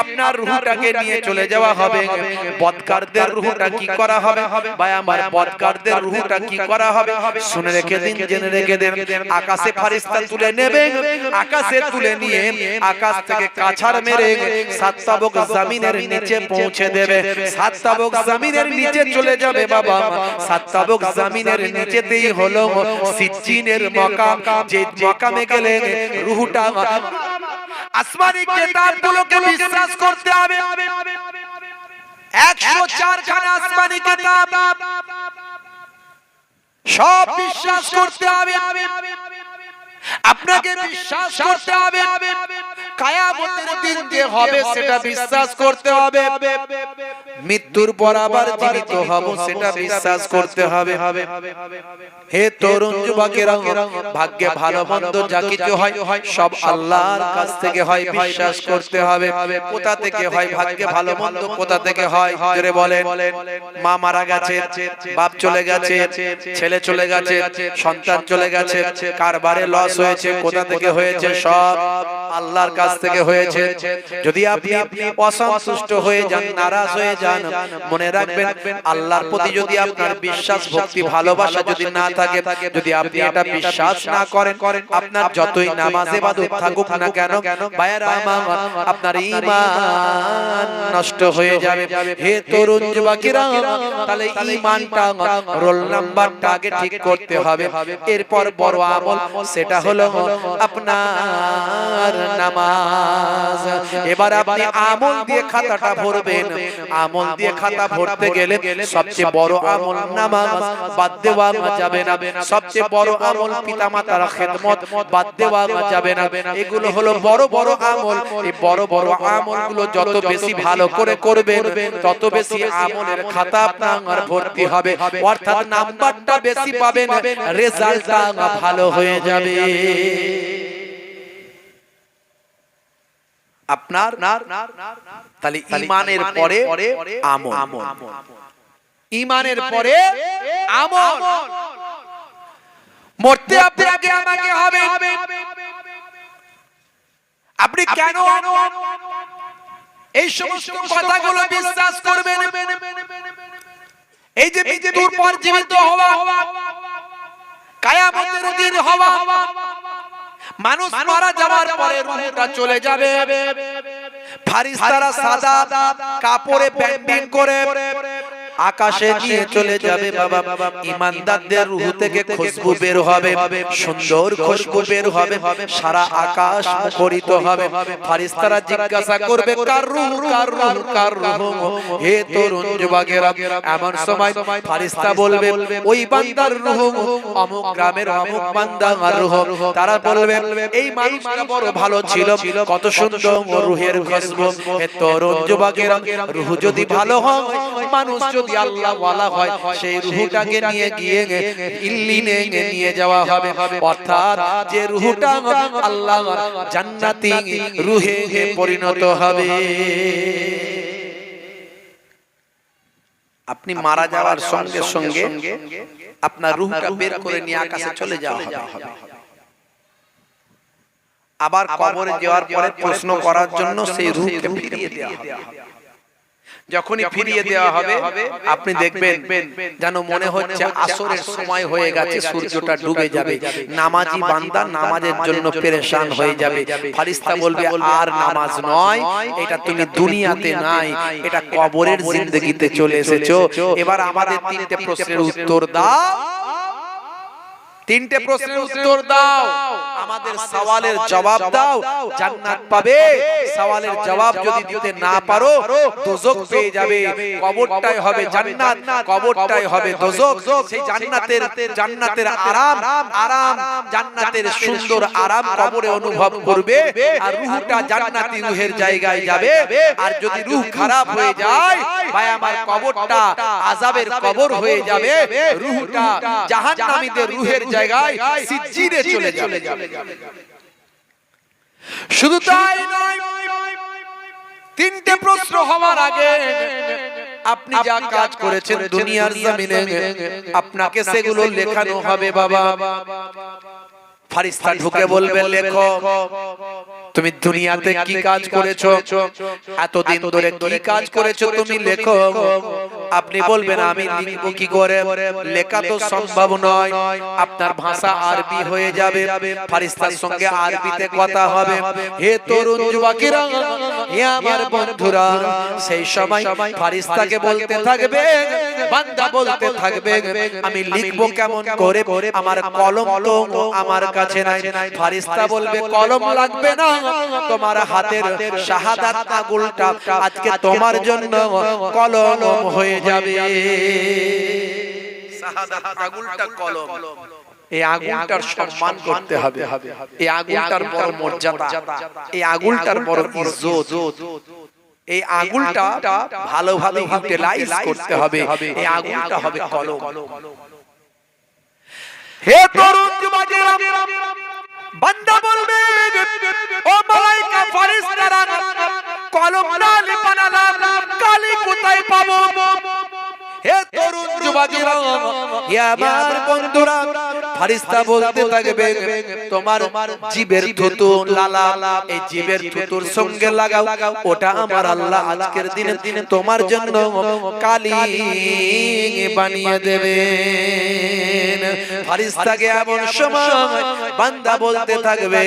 আপনার রূহটাকে নিয়ে চলে যাওয়া হবে। বদকারদের রূহটা কি করা হবে ভাই আমার, বদকারদের রূহটা কি করা হবে শুনে রেখে দিন, জেনে রেখে দেন। আকাশে ফেরেশতা তুলে নেবে, আকাশে তুলে নিয়ে আকাশ থেকে কাছাড় মেরে সাত তাবক জমিনের নিচে পৌঁছে দেবে। সাত তাবক জমিনের নিচে চলে যাবে বাবা। সাত তাবক জমিনের নিচেতেই হলো সিজ্জিনের মাকাম, যে মাকামে গেলে রূহটা আসমানি কিতাবগুলোকে বিশ্বাস করতে হবে। 104 খানা আসমানি কিতাব সব বিশ্বাস করতে হবে। আপনাকে বিশ্বাস করতে হবে। কিয়ামতের দিন যে হবে সেটা বিশ্বাস করতে হবে। মৃত্যুর পর আবার জীবিত হব সেটা বিশ্বাস করতে হবে। হে তরুণ যুবকেরা, ভাগ্যে ভালো মন্দ যা কিছু হয় সব আল্লাহর কাছ থেকে হয়, বিশ্বাস করতে হবে। কোথা থেকে হয় ভাগ্যে ভালো মন্দ, কোথা থেকে হয় জোরে বলেন। মা মারা গেছে, বাপ চলে গেছে, ছেলে চলে গেছে, সন্তান চলে গেছে, কারবারে লস হয়েছে, কোথা থেকে হয়েছে সব আল্লাহর কাছ থেকে হয়েছে। যদি আপনি অসন্তুষ্ট হয়ে যান, নারাজ হয়ে যান, মনে রাখবেন আল্লাহর প্রতি যদি আপনার বিশ্বাস ভক্তি ভালোবাসা যদি না থাকে, যদি আপনি এটা বিশ্বাস না করেন, আপনার যতই নামাজ ইবাদত থাকুক না কেন ভাইরা আমার, আপনার ঈমান নষ্ট হয়ে যাবে। হে তরুণ যুবকেরা, তাহলে ঈমানটা রোল নাম্বারটা আগে ঠিক করতে হবে। এরপর বড় আমল, সেটা হলো আপনার নামাজ। এবার আপনি আমল দিয়ে খাতাটা ভরবেন। আমল দিয়ে খাতা ভরতে গেলে সবচেয়ে বড় আমল নামাজ বাদ দেওয়া যাবে না। সবচেয়ে বড় আমল পিতামাতার খেদমত বাদ দেওয়া যাবে না। এগুলো হলো বড় বড় আমল। এই বড় বড় আমলগুলো যত বেশি ভালো করে করবেন, তত বেশি আমলের খাতা আপনার ভর্তি হবে, অর্থাৎ নাম্বারটা বেশি পাবেন, রেজাল্টটা ভালো হয়ে যাবে আপনার। তাহলে ঈমানের পরে আমল, ঈমানের পরে আমল। মরতে আপনাকে আমাকে হবে। আপনি কেন এই সমস্ত কথাগুলো বিশ্বাস করবেন? এই যে মৃত্যুর পর জীবিত হওয়া, কিয়ামতের দিন হওয়া, মানুষ মারা যাওয়ার পরে রূহটা চলে যাবে। ফেরেশতারা সাদা কাপড়ে প্যান্টিং করে আকাশে নিয়ে চলে যাবে বাবা। ঈমানদারদের রূহ থেকে খুশবু বের হবে, সুন্দর খুশবু বের হবে, সারা আকাশ মুখরিত হবে। ফেরেশতারা জিজ্ঞাসা করবে কার রূহ, কার রূহ, কার রূহ? হে তরুণ যুবকেরা, এমন সময় ফেরেশতা বলবে ওই বান্দার রূহ, অমুক গ্রামের অমুক বান্দার রূহ। তারা বলবে এই মানুষটা বড় ভালো ছিল, কত সুন্দর রূহের খুশবু। হে তরুণ যুবকেরা, রূহ যদি ভালো হয়, মানুষ যদি আল্লাহ ওয়ালা হয়, সেই রূহটাকে নিয়ে গিয়ে ইল্লিনে নিয়ে যাওয়া হবে, অর্থাৎ যে রূহটা আল্লাহর জান্নাতি রূহে পরিণত হবে। আপনি মারা যাওয়ার সঙ্গে সঙ্গে আপনার রূহটা বের করে নিয়ে আকাশে চলে যাওয়া হবে। আবার কবরে যাওয়ার পরে প্রশ্ন করার জন্য সেই রূহকে ফিরিয়ে দেওয়া হবে। যখনই ফিরিয়ে দেওয়া হবে আপনি দেখবেন যেন মনে হচ্ছে আসরের সময় হয়ে গেছে, সূর্যটা ডুবে যাবে। নামাজি বান্দা নামাজের জন্য পেরেশান হয়ে যাবে। ফেরেশতা বলবে আর নামাজ নয়, এটা তুমি দুনিয়াতে নাই, এটা কবরের জিন্দেগিতে চলে এসেছো। এবার আমাদের তিনটে প্রশ্নের উত্তর দাও, তিনটে প্রশ্নের উত্তর দাও, আমাদের সওয়ালের জবাব দাও, জান্নাত পাবে। সওয়ালের জবাব যদি দিতে না পারো দোজখ পেয়ে যাবে। কবরটাই হবে জান্নাত, কবরটাই হবে দোজখ। সেই জান্নাতের আরাম, জান্নাতের সুন্দর আরাম কবরে অনুভব করবে, আর রূহটা জান্নাতি রূহের জায়গায় যাবে। আর যদি রূহ খারাপ হয়ে যায় ভাই আমার, কবরটা আযাবের কবর হয়ে যাবে, রূহটা জাহান্নামীদের রূহের জায়গায় সিজ্জিনে চলে যাবে। শুধু তাই নয়, তিনটে প্রশ্ন হওয়ার আগে আপনি যা কাজ করেছেন দুনিয়ার জমিনে আপনাকে সেগুলো লেখানো হবে বাবা। ফেরেশতা ঢুকে বলবে লেখো। তুমি দুনিয়াতে কি কাজ করেছো, এতদিন ধরে কি কাজ করেছো তুমি লেখো। আপনি বলবেন আমি লিখবো কি করে, লেখা তো সম্ভব নয়। আপনার ভাষা আরবি হয়ে যাবে, ফারিস্তার সঙ্গে আরবিতে কথা হবে। হে তরুণ যুবকেরা, হে আমার বন্ধুরা, সেই সময় ফারিস্তাকে বলতে থাকবে, বান্দা বলতে থাকবে আমি লিখবো কেমন করে, আমার কলম তো আমার কাছে নাই। ফারিস্তা বলবে কলম লাগবে না, তোমার হাতের শাহাদাত আঙুলটা আজকে তোমার জন্য কলম হয়ে যাবে। শাহাদাত আঙুলটা কলম, এই আঙুলটার সম্মান করতে হবে, এই আঙুলটার বড় মর্যাদা, এই আঙুলটার বড় ইজ্জত, এই আঙুলটা ভালোভাবে ইউটিলাইজ করতে হবে। এই আঙুলটা হবে কলম। হে তরুণ যুবকেরা, বান্দা বলবে ও মালাইকা ফেরেশতারা, কলমটা বানালাম, কালি কোথায় পাবো? হে তরুণ যুবকেরা, হে আমার বন্ধুরা, ফেরেশতা বলতে থাকবে তোমার জিবের থুতু লালা, এই জিবের থুতুর সঙ্গে লাগাও, ওটা আমার আল্লাহ আজকের দিনে তোমার জন্য কালি বানিয়ে দেবেন। ফেরেশতাকে এমন সময় বান্দা বলতে থাকবে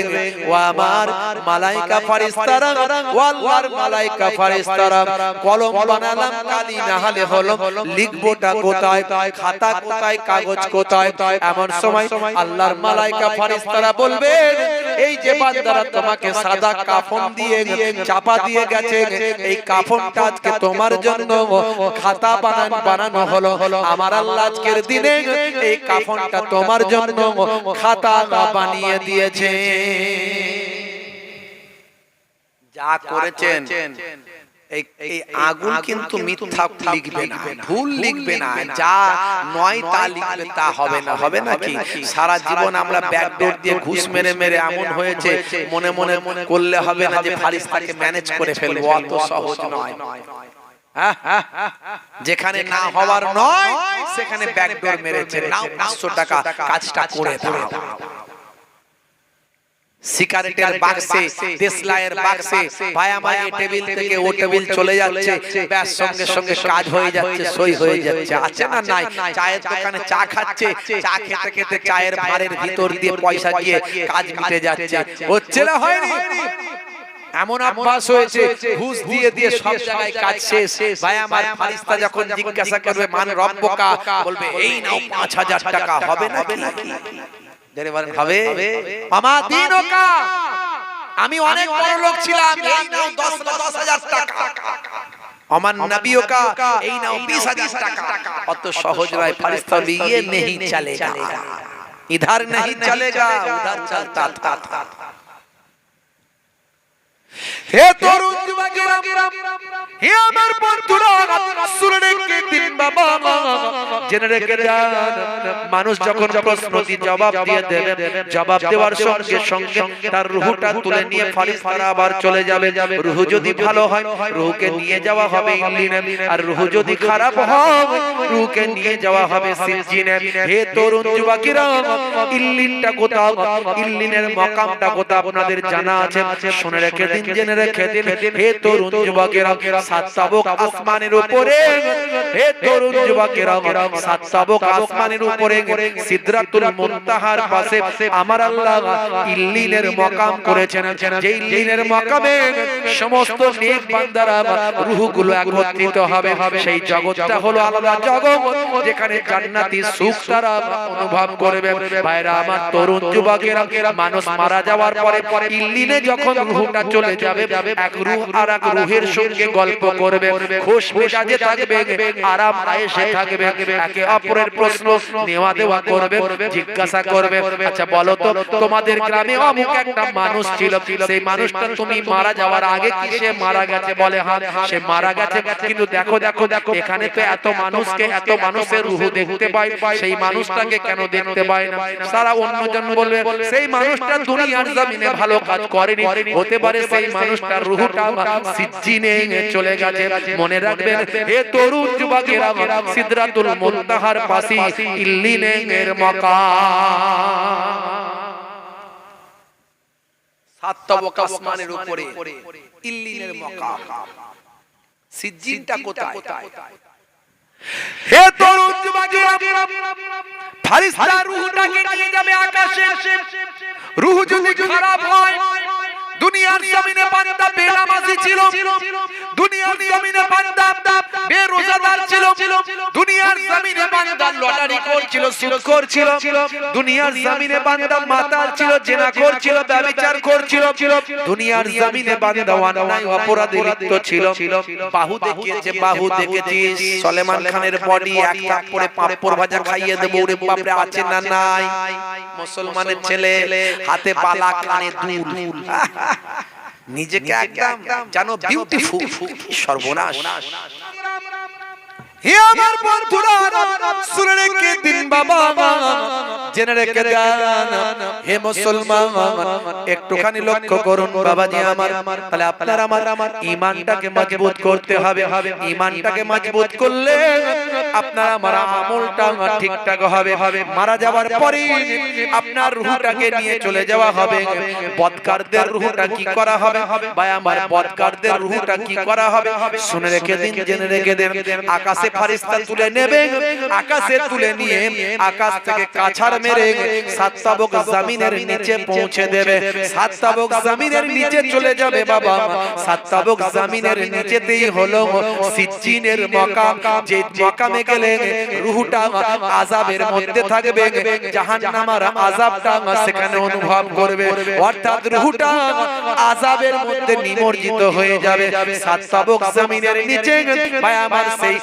ও আমার মালাইকা ফেরেশতারা, ও আল্লাহর মালাইকা ফেরেশতারা, কলম বানালাম কালি না হলে হলো, লিখবোটা কোথায়, খাতা কোথায়, কাগজ কোথায়? এমন সময় আল্লাহর মালাইকা ফেরেশতারা বলবে এই যে বান্দারা তোমাকে সাদা কাফন দিয়ে চাপা দিয়ে গেছে, এই কাফনটা আজকে তোমার জন্য খাতা বানানো হলো। আমার আল্লাহ আজকের দিনে এই কাফনটা তোমার জন্য খাতা বানিয়ে দিয়েছে। যা করেছেন এই আগুন কিন্তু মিথ্যা লিখবে না, ভুল লিখবে না, যা নয় তা লিখবে, তা হবে না। হবে নাকি? সারা জীবন আমরা ব্যাকডোর দিয়ে ঘুষ মেরে মেরে এমন হয়েছে, মনে মনে করলে হবে না যে ফেরেশতাকে ম্যানেজ করে ফেলবো, অত সহজ নয়। যেখানে না হওয়ার নয় সেখানে ব্যাকডোর মেরেছে, নাও 500 টাকা, কাজটা করে দাও। সিগারেটের বাক্সে, দেশলাইয়ের বাক্সে, ভাই আমার এই টেবিল থেকে ও টেবিল চলে যাচ্ছে, ব্যাস সঙ্গে সঙ্গে কাজ হয়ে যাচ্ছে, সই হয়ে যাচ্ছে। আছে না নাই? চায়ের দোকানে চা খাচ্ছে, চা খেতে খেতে চায়ের ভারের ভিতর দিয়ে পয়সা দিয়ে কাজ মিটে যাচ্ছে। হচ্ছে না, হয়নি? এমন অভ্যাস হয়েছে, ঘুষ দিয়ে দিয়ে সব জায়গায় কাজ শেষ। ভাই আমার ফেরেশতা যখন জিজ্ঞাসা করবে মান রব্বুকা, বলবে এই নাও 5000 টাকা। হবে নাকি? হবে? মামা দিনকা, আমি অনেক বড় লোক ছিলাম, এই নাও 10,000 টাকা। আমার নবীকা, এই নাও 20,000 টাকা। অত সহজ নয়। ফেরেশতা लिए नहीं चलेगा, इधर नहीं चलेगा, उधर चलता था। হে তরুণ যুবকেরা, হে আমার বন্ধুরা, শুনে রেখে দিন বাবা, জেনে রেখে যান, মানুষ যখন প্রশ্ন দিয়ে জবাব দিয়ে দেবে, জবাব দেওয়ার সঙ্গে সঙ্গে তার রূহটা তুলে নিয়ে ফেরেশতারা আবার চলে যাবে। রূহ যদি ভালো হয় রূহকে নিয়ে যাওয়া হবে ইল্লিনে, আর রূহ যদি খারাপ হয় রূহকে নিয়ে যাওয়া হবে সিজ্জিনে। হে তরুণ যুবকেরা, ইল্লিনটা কোথাও, ইল্লিনের মাকামটা কোথাও আপনাদের জানা আছে? শুনে রেখে দিন, জেনে রেখে দিন। হে তরুণ যুবকেরা, সাত তাবক আসমানের উপরে, হে তরুণ যুবকেরা, সাত তাবক আসমানের উপরে সিদরাতুল মুনতাহার পাশে আমার আল্লাহ ইল্লিনের মাকাম করেছেন। যে ইল্লিনের মাকামে সমস্ত নেক বান্দারা রূহগুলো একত্রিত হবে। সেই জগৎটা হলো আলাদা জগৎ, যেখানে জান্নাতি সুখ তারা অনুভব করবে। ভাইরা আমার, তরুণ যুবকেরা, মানুষ মারা যাওয়ার পরে ইল্লিনে যখন রূহটা চলে যাবে, এক রূহ আর এক রূহের সঙ্গে গল্প করবে, খুশ মেজাজে থাকবে, আরাম আয়েশে থাকবে, একে অপরের প্রশ্ন নেওয়া দেওয়া করবে, জিজ্ঞাসা করবে, আচ্ছা বলো তো তোমাদের গ্রামে অমুক একটা মানুষ ছিল, সেই মানুষটা তুমি মারা যাওয়ার আগে কি সে মারা গেছে? বলে হ্যাঁ সে মারা গেছে, কিন্তু দেখো দেখো দেখো এখানে তো এত মানুষকে, এত মানুষের রূহ দেখতে পাই, সেই মানুষটাকে কেন দেখতে পাই না? সারা অন্যজন বলবে সেই মানুষটা দুনিয়ার জমিনে ভালো কাজ করেনি, হতে পারে সেই মানুষটার রূহটা সিজ্জিনে চলে গেছে। মনে রাখবেন হে তরুণ যুবকেরা, সিদরাতুল মুনতাহার পাশে ইল্লিনের মাকাম। সাত তবক আসমানের উপরে ইল্লিনের মাকাম। সিজ্জিনটা কোথায়? হে তরুণ যুবকেরা, ফারিস্তা রূহটাকে নিয়ে যাবে আকাশে। রূহ যদি খারাপ হয়, দুনিয়ার জমিনে বান্দা বেনামাজি ছিল, দুনিয়ার জমিনে বান্দা বেরোজাদার ছিল, দুনিয়ার জমিনে বান্দা লটারি করছিল, সুদ করছিল, দুনিয়ার জমিনে বান্দা মাতাল ছিল, জেনা করছিল, ব্যভিচার করছিল, দুনিয়ার জমিনে বান্দা অন্যায় অপরাধে লিপ্ত ছিল। বাহু দেখিয়েছে, বাহু দেখেছিস? সুলেমান খানের বডি একটা করে পাঁপড় ভাজা খাইয়ে দেবো, ওরে বাপরে আছে না নাই? মুসলমানের ছেলে হাতে বালা, কানে দুল, নিজেকে একদম জানো বিউটিফুল। সর্বনাশ। হে আমার বন্ধুরা, শুনে রেখে দিন বাবা, জেনে রেখে দেন। হে মুসলমান, একটুখানি লক্ষ্য করুন বাবাজি আমার। তাহলে আপনার আমার ঈমানটাকে মজবুত করতে হবে। ঈমানটাকে মজবুত করলে আপনার আমার আমলটা ঠিকঠাক হবে। মারা যাওয়ার পরে আপনার রূহটাকে নিয়ে চলে যাওয়া হবে। বদকারদের রূহটা কি করা হবে? ভাই আমার বদকারদের রূহটা কি করা হবে? শুনে রেখে দিন, জেনে রেখে দেন। আকাশে ফারিস্তা তুলে নেবে, আকাশে তুলে নিয়ে আকাশ থেকে কাছাড় মেরে সাত তাবক জমিনের নিচে পৌঁছে দেবে। সাত তাবক জমিনের নিচে চলে যাবে বাবা। সাত তাবক জমিনের নিচেতেই হলো সিজ্জিনের মাকাম। যে মাকামে গেলে রূহটা আযাবের মধ্যে থাকবে, জাহান্নামের আযাবটা সেখানে অনুভব করবে, অর্থাৎ রূহটা আযাবের মধ্যে নিমজ্জিত হয়ে যাবে। সাত তাবক জমিনের নিচে ভাই আমার সেই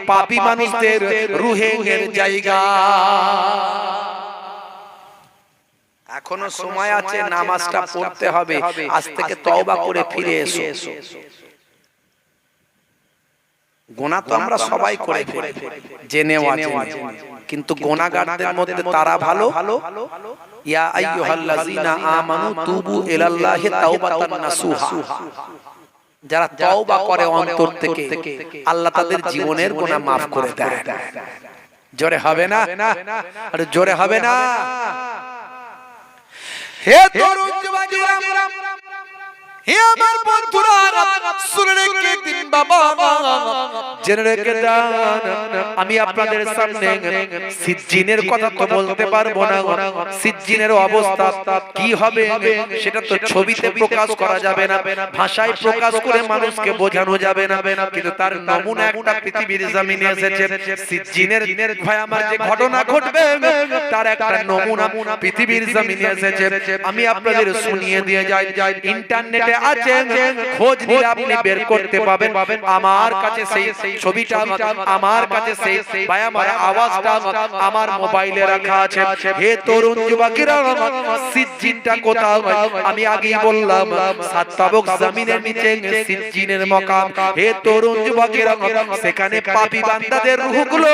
পাপী মানুষদের রূহের জায়গা। এখনো সময় আছে, নামাজটা পড়তে হবে। আজ থেকে তওবা করে ফিরে এসো। গুনাহ তো আমরা সবাই করে ফেলি, জেনে অজেনে, কিন্তু গুনাহগারদের মধ্যে তারা ভালো। ইয়া আইয়ুহাল্লাযীনা আমানু তুবু ইলাল্লাহি তাওবাতান নাসুহা। যারা তওবা করে অন্তর থেকে, আল্লাহ তাদের জীবনের গুনাহ maaf করে দেয়। জোরে হবে না? আরে জোরে হবে না? হে তরুণ যুবকেরা, হে আমার বন্ধুরা, শুনে রেখে দিন বাবা, জেনে রেখে দেন। আমি আপনাদের সামনে সিজ্জিনের কথা তো বলতে পারবো না। সিজ্জিনের অবস্থা কি হবে সেটা তো ছবিতে প্রকাশ করা যাবে না, ভাষায় প্রকাশ করে মানুষকে বোঝানো যাবে না, কিন্তু তার নমুনা একটা পৃথিবীর জমিনে এসেছে। সিজ্জিনের ভাই আমার যে ঘটনা ঘটবে তার একটা নমুনা পৃথিবীর জমিনে এসেছে। আমি আপনাদের শুনিয়ে দিয়ে যাই, ইন্টারনেটে আছে, খোঁজ নিলে আপনি বের করতে পাবেন। আমার কাছে সেই ছবিটা, আমার কাছে সেই ভাই আমার আওয়াজটা আমার মোবাইলে রাখা আছে। হে তরুণ যুবকেরা, সিজ্জিনটা কোথায়? আমি আগেই বললাম, সাত তাবক জমিনের নিচে সিজ্জিনের মাকাম। হে তরুণ যুবকেরা, সেখানে পাপী বান্দাদের রূহগুলো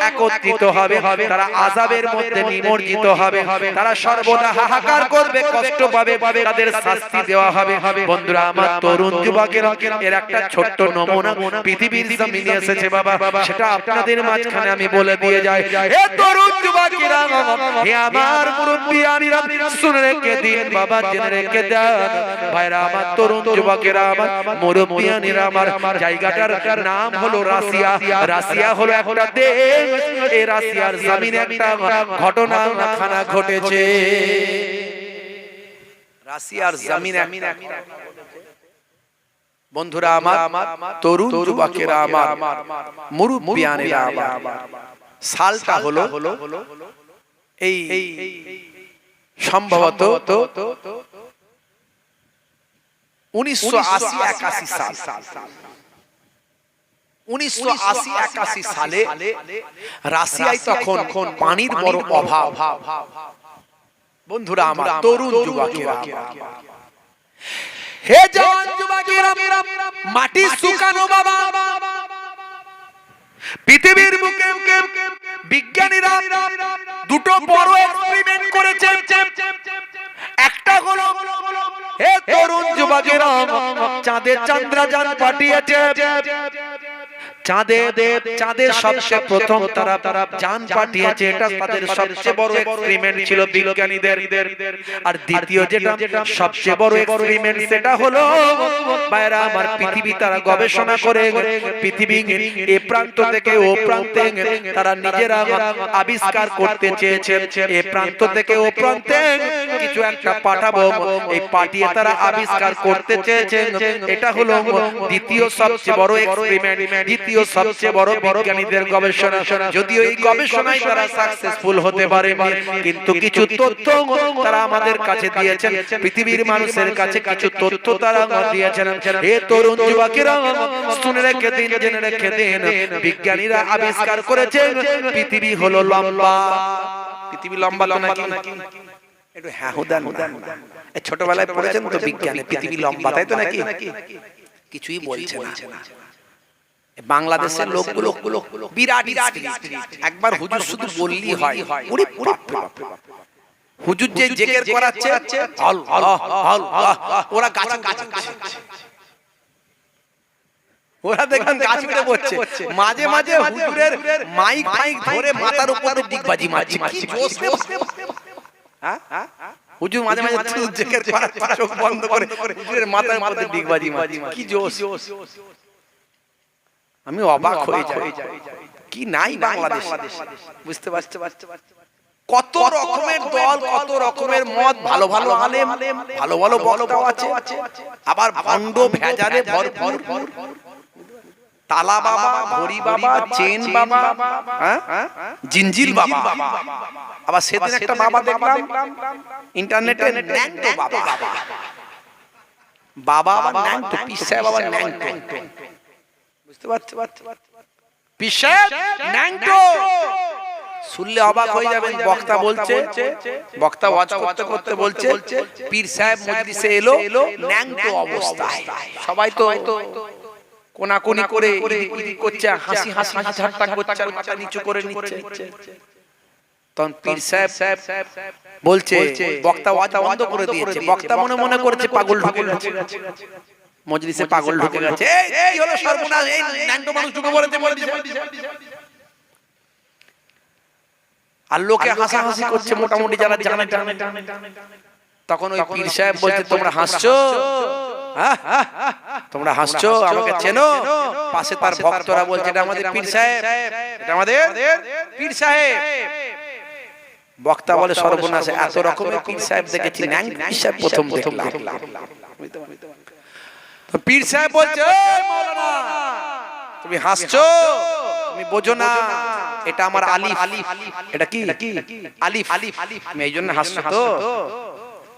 একত্রিত হবে, তারা আযাবের মধ্যে নিমজ্জিত হবে, তারা সর্বদা হাহাকার করবে, কষ্ট পাবে, তাদের শাস্তি দেওয়া হবে। বন্ধুরা আমার, তরুণ যুবকেরা, এর একটা ছোট্ট নমুনা পৃথিবীর জমিনে এসেছে বাবা, সেটা আপনাদের মাঝখানে আমি বলে দিয়ে যাই। হে তরুণ যুবকেরা, হে আমার মুরব্বিয়ানিরা, শুনে রেখে দিন বাবা, জেনে রেখে দেন ভাইরা আমার, তরুণ যুবকেরা আমার, মুরব্বিয়ানিরা আমার, জায়গাটার নাম হলো রাশিয়া। রাশিয়া হলো একটা দেশ। এই রাশিয়ার জমিনে একটা ঘটনা খানা ঘটেছে। রাশিয়ার জমিনে বন্ধুরা আমার, তরুণ যুবকেরা আমার, মুরব্বিয়ানেরা আমার, সালটা হলো এই সম্ভবত 1980-81 সাল। 1980-81 সালে রাশিয়ায় তখন পানির বড় অভাব। বন্ধুরা আমার, তরুণ যুবকেরা, হে জওয়ান যুবকেরা, মাটি শুকানো বাবা, পৃথিবীর বুকে বিজ্ঞানীরা দুটো বড় এক্সপেরিমেন্ট করেছে। একটা হলো, হে তরুণ যুবকেরা, চাঁদে চন্দ্রযান পাঠিয়েছে। চাঁদের সবচেয়ে প্রথম তারা যান পাঠিয়েছে, এটা তাদের সবচেয়ে বড় এক্সপেরিমেন্ট ছিল বিজ্ঞানীদের। আর দ্বিতীয় যেটা সবচেয়ে বড় এক্সপেরিমেন্ট সেটা হলো বাইরে আমার পৃথিবী তারা গবেষণা করে পৃথিবী এ প্রান্ত থেকে ও প্রান্তে তারা নিজেরা আবিষ্কার করতে চেয়েছে। এ প্রান্ত থেকে ও প্রান্তে কিছু একটা পাঠাবো, এই পাঠিয়ে তারা আবিষ্কার করতে চেয়েছে। এটা হলো দ্বিতীয় সবচেয়ে বড় এক্সপেরিমেন্ট, দ্বিতীয় সবচেয়ে বড় বিজ্ঞানীদের গবেষণা। যদিও এই গবেষণায় তারা সাকসেসফুল হতে পারে, কিন্তু কিছু তথ্য তারা আমাদের কাছে দিয়েছেন, পৃথিবীর মানুষের কাছে কিছু তথ্য তারা দিয়েছেন। হে তরুণ যুবকেরা, শুনে রেখে দিন, জেনে রেখে দিন, বিজ্ঞানীরা আবিষ্কার করেছেন পৃথিবী হলো লম্বা। পৃথিবী লম্বা তো নাকি? একটু হ্যাঁ হুদান, ছোটবেলায় পড়েছেন তো বিজ্ঞানে পৃথিবী লম্বা, তাই তো নাকি? কিছুই বলছে না। বাংলাদেশের লোকগুলো বিরাট একবার হুজুর শুধু বললেই হয়, হুজুর যে জিকির করাচ্ছে ওরা গাছ ওরা দেখেন গাছ উঠে পড়ছে, মাঝে মাঝে হুজুরের মাইক ধরে মাথার উপরে ডিগবাজি মারছে। কি জোশ রে! হ্যাঁ, হুজুর মাঝে মাঝে জিকির করাচ্ছে, চোখ বন্ধ করে হুজুরের মাথার উপরে ডিগবাজি মারছে। কি জোশ! আমি অবাক হয়ে যাই, কি নাই বাংলাদেশ। বুঝতে পারছে কত রকমের দল, কত রকমের মত, ভালো ভালো আলেম, ভালো ভালো বক্তাও আছে, আবার ভণ্ড ভেজালে ভরপুর। তালা বাবা, ঘড়ি বাবা, চেন বাবা, জিঞ্জিল বাবা। আবার সেদিন একটা বাবা দেখলাম ইন্টারনেটে, ন্যাংটো বাবা। বাবা আবার ন্যাংটো, পীর সাহেব আবার ন্যাংটো। বুঝতে পারছো? পীর সাহেব ন্যাংটো। শুনলে অবাক হয়ে যাবেন। বক্তা বলছে, বক্তা ওয়াজ করতে করতে বলছে পীর সাহেব মজলিসে এলো ন্যাংটো অবস্থায়। সবাই তো কোনাকুনি করে ইদি করছে, হাসি হাসি ঠাট্টা করছে, মাথা নিচু করে নিচ্ছে। তখন পীর সাহেব বলছে, বক্তা ওয়াজ বন্ধ করে দিয়েছে। বক্তা মনে মনে করেছে পাগল ঢুকে গেছে মজলিসে, পাগল ঢুকে গেছে। এই হলো সর্বনাশ, এই ন্যাংটো মানুষ ঢুকে পড়েছে মজলিসে। আর লোকে হাসাহাসি করছে, মোটামুটি যারা জানে। তখন ওই পীর সাহেব বলছে, তোমরা হাসছো? তোমরা হাসছো? আমাকে চেনো? পাশে তার ভক্তরা বলছে, এটা আমাদের পীর সাহেব, এটা আমাদের পীর সাহেব। বক্তা বলে, সর্বনাশ, এত রকমের পীর সাহেব দেখেছি, ন্যাংটো পীর সাহেব প্রথম দেখলাম। পীর সাহেব বলছে, মাওলানা তুমি হাসছো, তুমি বোঝো না, এটা আমার আলিফ। এটা কি? আলিফ। আমি এই জন্য হাসছো তো।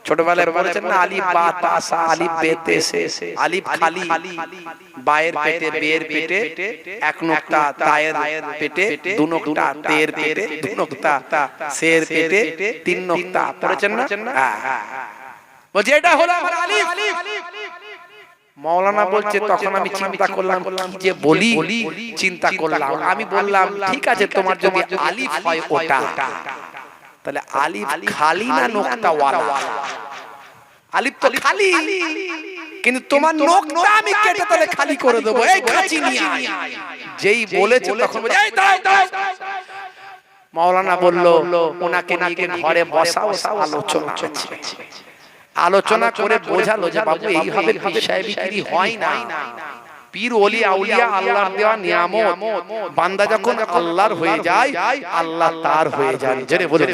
ছোটবেলায় বলেছেন না, আলিফ বা তা সা, আলিফ বে তে সে। আলিফ খালি, বায়ের পেটে, বের পেটে, এক নোক্তা, তায়ের পেটে, দু নোক্তা, তের পেটে, দু নোক্তা, সের পেটে, তিন নোক্তা। পড়েছেন না? বলছে এটা হলো আমার আলিফ। মাওলানা বলছে, তখন আমি চিন্তা করলাম কি যে বলি, চিন্তা করলাম। আমি বললাম, ঠিক আছে, তোমার যদি আলিফ হয় ওটা, তাহলে আলিফ খালি না নোক্তা ওয়ালা? আলিফ তো খালি, কিন্তু তোমার নোক্তা আমি কেটে তাহলে খালি করে দেব। এই কাঁচি নিয়ে আয়। যেই বলেছে তখন বলে, এই দাও দাও। মাওলানা বলল, ওনাকে নিয়ে ঘরে বসাও, আলোচনা আছে। আলোচনা করে বোঝালো যে বাবু, এইভাবে পীর সাহেবী হয় না। পীর ওলি আউলিয়া আল্লাহর দেওয়া নিয়ামত। বান্দা যখন আল্লাহর হয়ে যায়, আল্লাহ তার হয়ে যায়। জেনে বলে